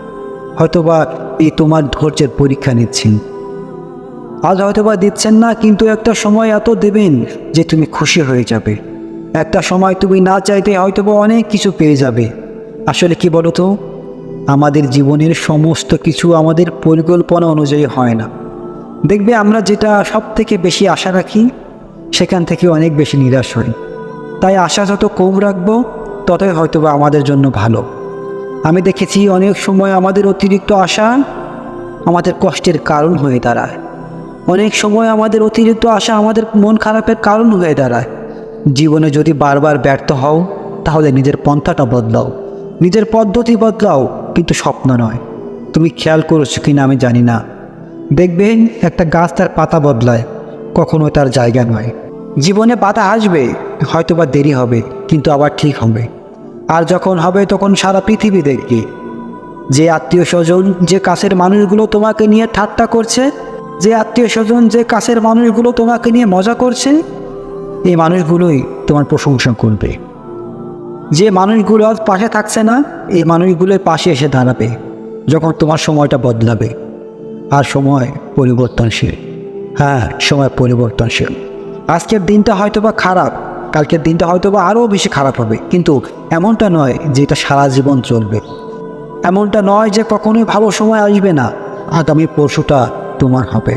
হয়তোবা এই তোমার ধৈর্যের পরীক্ষা নিচ্ছেন, আজ হয়তোবা দিচ্ছেন না, কিন্তু একটা সময় এত দেবেন যে তুমি খুশি হয়ে যাবে। একটা সময় তুমি না চাইতে হয়তোবা অনেক কিছু পেয়ে যাবে। আসলে কি বলো তো, আমাদের জীবনের সমস্ত কিছু আমাদের পরিকল্পনা অনুযায়ী হয় না। দেখবে আমরা যেটা সব থেকে বেশি আশা রাখি সেখান থেকে অনেক বেশি নিরাশ হই। তাই আশা যত কম রাখবো ততই হয়তোবা আমাদের জন্য ভালো। আমি দেখেছি অনেক সময় আমাদের অতিরিক্ত আশা আমাদের কষ্টের কারণ হয়ে দাঁড়ায়। অনেক সময় আমাদের অতিরিক্ত আশা আমাদের মন খারাপের কারণ হয়ে দাঁড়ায়। জীবনে যদি বারবার ব্যর্থ হও তাহলে নিজের পন্থাটা বদলাও, নিজের পদ্ধতি বদলাও, কিন্তু স্বপ্ন নয়। তুমি খেয়াল করেছো কিনা আমি জানি না, দেখবেন একটা গাছ তার পাতা বদলায়, কখনো তার জায়গা নয়। জীবনে বাধা আসবে, হয়তোবা দেরি হবে, কিন্তু আবার ঠিক হবে। আর যখন হবে তখন সারা পৃথিবী দেখবে যে আত্মীয় স্বজন, যে কাছের মানুষগুলো তোমাকে নিয়ে ঠাট্টা করছে, যে আত্মীয় স্বজন, যে কাছের মানুষগুলো তোমাকে নিয়ে মজা করছে, এই মানুষগুলোই তোমার প্রশংসা করবে। যে মানুষগুলো আজ পাশে থাকছে না, এই মানুষগুলোর পাশে এসে দাঁড়াবে যখন তোমার সময়টা বদলাবে। আর সময় পরিবর্তনশীল। হ্যাঁ, সময় পরিবর্তনশীল। আজকের দিনটা হয়তোবা খারাপ, কালকের দিনটা হয়তোবা আরও বেশি খারাপ হবে, কিন্তু এমনটা নয় যে এটা সারা জীবন চলবে। এমনটা নয় যে কখনোই ভালো সময় আসবে না। আগামী পরশুটা তোমার হবে।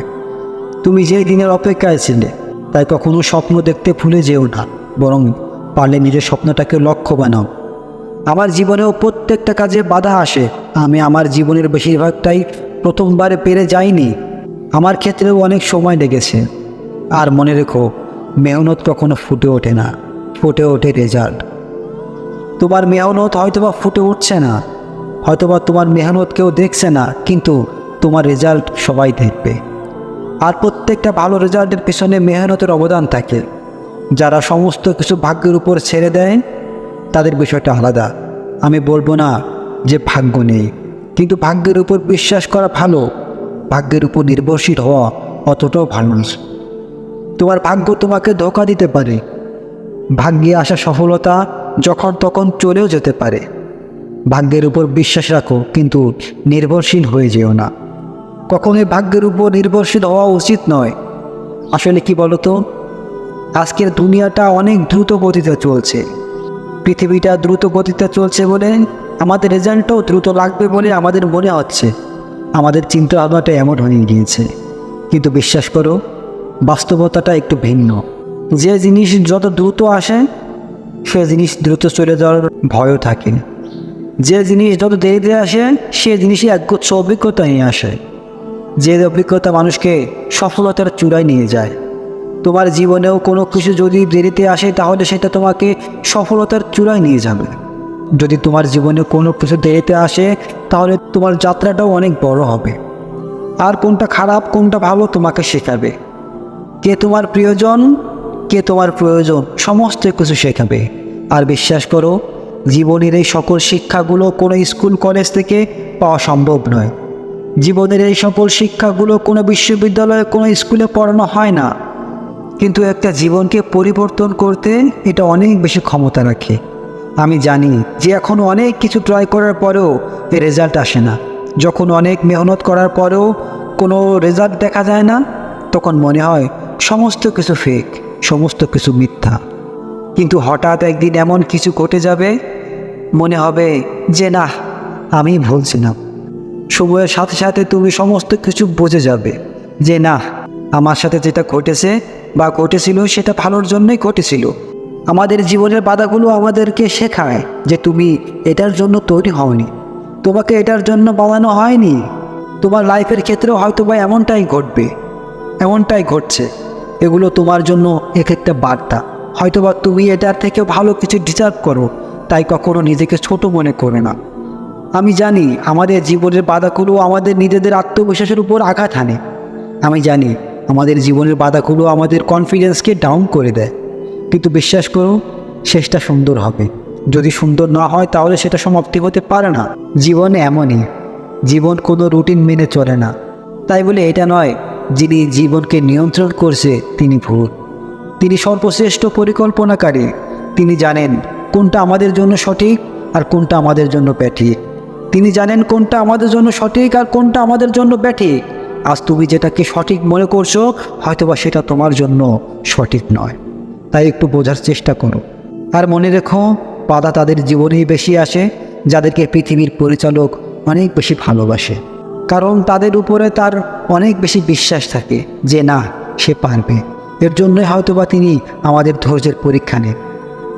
তুমি যেই দিনের অপেক্ষায় ছিলে, তাই কখনো স্বপ্ন দেখতে ভুলে যেও না, বরং পারলে নিজের স্বপ্নটাকে লক্ষ্য বানাও। আমার জীবনেও প্রত্যেকটা কাজে বাধা আসে। আমি আমার জীবনের বেশিরভাগটাই প্রথমবারে পেরে যাইনি। আমার ক্ষেত্রেও অনেক সময় লেগেছে। আর মনে রেখো, মেহনত কখনো ফুটে ওঠে না, ফুটে ওঠে রেজাল্ট। তোমার মেহনত হয়তোবা ফুটে উঠছে না, হয়তোবা তোমার মেহনত কেউ দেখছে না, কিন্তু তোমার রেজাল্ট সবাই দেখবে। আর প্রত্যেকটা ভালো রেজাল্টের পেছনে মেহনতের অবদান থাকে। যারা সমস্ত কিছু ভাগ্যের উপর ছেড়ে দেয়, তাদের বিষয়টা আলাদা। আমি বলবো না যে ভাগ্য নেই, কিন্তু ভাগ্যের উপর বিশ্বাস করা ভালো, ভাগ্যের উপর নির্ভরশীল হওয়া অতটাও ভালো না। তোমার ভাগ্য তোমাকে ধোঁকা দিতে পারে। ভাগ্যে আসা সফলতা যখন তখন চলেও যেতে পারে। ভাগ্যের উপর বিশ্বাস রাখো, কিন্তু নির্ভরশীল হয়ে যেও না। কখনোই ভাগ্যের উপর নির্ভরশীল হওয়া উচিত নয়। আসলে কি বলতো, আজকের দুনিয়াটা অনেক দ্রুত গতিতে চলছে। পৃথিবীটা দ্রুত গতিতে চলছে বলে আমাদের রেজাল্টটাও দ্রুত লাগবে বলে আমাদের মনে হচ্ছে। আমাদের চিন্তা ভাবনাটা এমন হয়ে গিয়েছে। কিন্তু বিশ্বাস করো, বাস্তবতাটা একটু ভিন্ন। যে জিনিস যত দ্রুত আসে, সে জিনিস দ্রুত চলে যাওয়ার ভয়ও থাকে। যে জিনিস যত দেরিতে আসে, সে জিনিসই একগুচ্ছ অভিজ্ঞতা নিয়ে আসে। যে অভিজ্ঞতা মানুষকে সফলতার চূড়ায় নিয়ে যায়। তোমার জীবনেও কোনো কিছু যদি দেরিতে আসে, তাহলে সেটা তোমাকে সফলতার চূড়ায় নিয়ে যাবে। যদি তোমার জীবনে কোনো কিছু দেরিতে আসে, তাহলে তোমার যাত্রাটাও অনেক বড় হবে। আর কোনটা খারাপ কোনটা ভালো তোমাকে শেখাবে। কে তোমার প্রিয়জন, কে তোমার প্রয়োজন, সমস্ত কিছু শেখাবে। আর বিশ্বাস করো, জীবনের এই সকল শিক্ষাগুলো কোনো স্কুল কলেজ থেকে পাওয়া সম্ভব নয়। জীবনের এই সকল শিক্ষাগুলো কোনো বিশ্ববিদ্যালয়ে, কোনো স্কুলে পড়ানো হয় না। কিন্তু একটা জীবনকে পরিবর্তন করতে এটা অনেক বেশি ক্ষমতা রাখে। আমি জানি যে এখন অনেক কিছু ট্রাই করার পরেও এর রেজাল্ট আসে না। যখন অনেক মেহনত করার পরেও কোনো রেজাল্ট দেখা যায় না, তখন মনে হয় সমস্ত কিছু ফেক, সমস্ত কিছু মিথ্যা। কিন্তু হঠাৎ একদিন এমন কিছু ঘটে যাবে, মনে হবে যে না, আমি ভুলছিলাম। সময়ের সাথে সাথে তুমি সমস্ত কিছু বুঝে যাবে যে না, আমার সাথে যেটা ঘটেছে বা ঘটেছিল সেটা ভালোর জন্যই ঘটেছিল। আমাদের জীবনের বাধাগুলো আমাদেরকে শেখায় যে তুমি এটার জন্য তৈরি হওনি, তোমাকে এটার জন্য বানানো হয়নি। তোমার লাইফের ক্ষেত্রেও হয়তো বা এমনটাই ঘটবে, এমনটাই ঘটছে। এগুলো তোমার জন্য এক একটা বার্তা। হয়তোবা তুমি এটার থেকেও ভালো কিছু ডিজার্ভ করো, তাই কখনো নিজেকে ছোট মনে করে না। আমি জানি আমাদের জীবনের বাধাগুলো আমাদের নিজেদের আত্মবিশ্বাসের উপর আঘাত হানে। আমি জানি আমাদের জীবনের বাধাগুলো আমাদের কনফিডেন্সকে ডাউন করে দেয়। কিন্তু বিশ্বাস করো, শেষটা সুন্দর হবে। যদি সুন্দর না হয়, তাহলে সেটা সমাপ্তি হতে পারে না। জীবন এমনই, জীবন কোনো রুটিন মেনে চলে না। তাই বলে এটা নয় যিনি জীবনকে নিয়ন্ত্রণ করছে তিনি ভুল। তিনি সর্বশ্রেষ্ঠ পরিকল্পনাকারী। তিনি জানেন কোনটা আমাদের জন্য সঠিক আর কোনটা আমাদের জন্য ব্যাঠিক। তিনি জানেন কোনটা আমাদের জন্য সঠিক আর কোনটা আমাদের জন্য ব্যাঠিক। আজ তুমি যেটাকে সঠিক মনে করছো, হয়তোবা সেটা তোমার জন্য সঠিক নয়। তাই একটু বোঝার চেষ্টা করো। আর মনে রেখো, বাধা তাদের জীবনেই বেশি আসে যাদেরকে পৃথিবীর পরিচালক অনেক বেশি ভালোবাসে। কারণ তাদের উপরে তার অনেক বেশি বিশ্বাস থাকে যে না, সে পারবে। এর জন্যই হয়তোবা তিনি আমাদের ধৈর্যের পরীক্ষা নেন।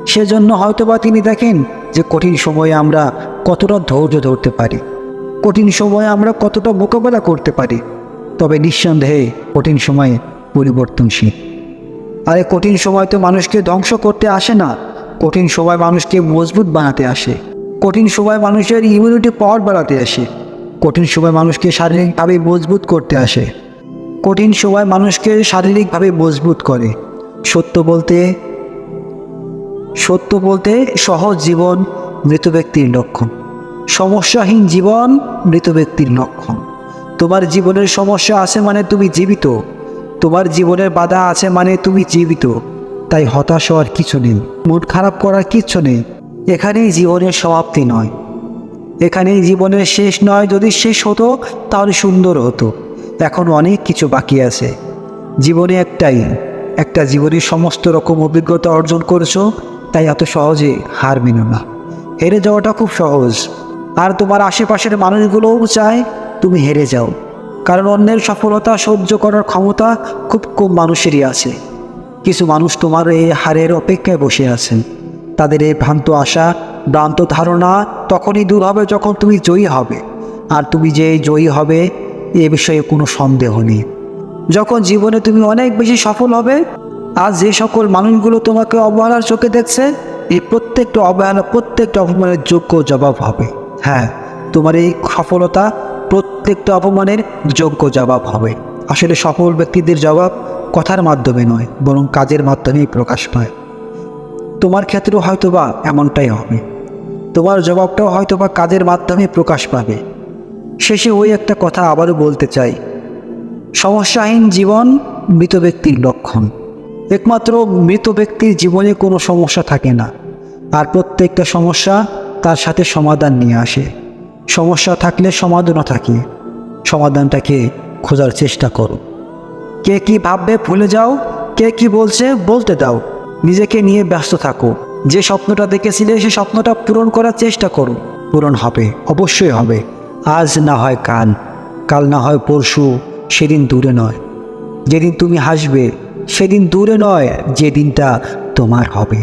সেজন্য হয়তোবা তিনি দেখেন যে কঠিন সময়ে আমরা কতটা ধৈর্য ধরতে পারি, কঠিন সময়ে আমরা কতটা মোকাবেলা করতে পারি। তবে নিঃসন্দেহে কঠিন সময়ে পরিবর্তনশীল। আর এই কঠিন সময় তো মানুষকে ধ্বংস করতে আসে না, কঠিন সময় মানুষকে মজবুত বানাতে আসে। কঠিন সময় মানুষের ইমিউনিটি পাওয়ার বাড়াতে আসে, কঠিন সময় মানুষকে শারীরিকভাবে মজবুত করতে আসে, কঠিন সময় মানুষকে শারীরিকভাবে মজবুত করে। সত্য বলতে সহজ জীবন মৃত ব্যক্তির লক্ষণ, সমস্যাহীন জীবন মৃত ব্যক্তির লক্ষণ। তোমার জীবনের সমস্যা আছে মানে তুমি জীবিত, তোমার জীবনের বাধা আছে মানে তুমি জীবিত। তাই হতাশ হওয়ার কিছু নেই, মন খারাপ করার কিচ্ছু নেই। এখানেই জীবনের সমাপ্তি নয়, এখানেই জীবনের শেষ নয়। যদি শেষ হতো তাহলে সুন্দর হতো। এখন অনেক কিছু বাকি আছে। জীবনে একটা জীবনের সমস্ত রকম অভিজ্ঞতা অর্জন করেছো, তাই এত সহজে হার মেনো না। হেরে যাওয়াটা খুব সহজ, আর তোমার আশেপাশের মানুষগুলোও চায় তুমি হেরে যাও, কারণ অন্যের সফলতা সহ্য করার ক্ষমতা খুব কম মানুষেরই আছে। কিছু মানুষ তোমার এই হারের অপেক্ষায় বসে আছেন। তাদের এই ভ্রান্ত আশা, ভ্রান্ত ধারণা তখনই দূর হবে যখন তুমি জয়ী হবে। আর তুমি যে জয়ী হবে এ বিষয়ে কোনো সন্দেহ নেই। যখন জীবনে তুমি অনেক বেশি সফল হবে, আর যে সকল মানুষগুলো তোমাকে অবহেলার চোখে দেখছে, এই প্রত্যেকটা অবহেলা, প্রত্যেকটা অপমানের যোগ্য জবাব হবে। হ্যাঁ, তোমার এই সফলতা প্রত্যেকটা অপমানের যোগ্য জবাব হবে। আসলে সফল ব্যক্তিদের জবাব কথার মাধ্যমে নয়, বরং কাজের মাধ্যমেই প্রকাশ পায়। তোমার ক্ষেত্রেও হয়তোবা এমনটাই হবে। তোমার জবাবটাও হয়তোবা কাজের মাধ্যমে প্রকাশ পাবে। শেষে ওই একটা কথা আবারও বলতে চাই, সমস্যাহীন জীবন মৃত ব্যক্তির লক্ষণ। একমাত্র মৃত ব্যক্তির জীবনে কোনো সমস্যা থাকে না, আর প্রত্যেকটা সমস্যা তার সাথে সমাধান নিয়ে আসে। সমস্যা থাকলে সমাধানও থাকে, সমাধানটাকে খোঁজার চেষ্টা করো। কে কি ভাববে ভুলে যাও, কে কি বলছে বলতে দাও। নিজেকে নিয়ে ব্যস্ত থাকো। যে স্বপ্নটা দেখেছিলে সে স্বপ্নটা পূরণ করার চেষ্টা করো। পূরণ হবে, অবশ্যই হবে। আজ না হয় কাল, কাল না হয় পরশু, সেদিন দূরে নয়। যেদিন তুমি হাসবে সেদিন দূরে নয়, যে দিনটা তোমার হবে।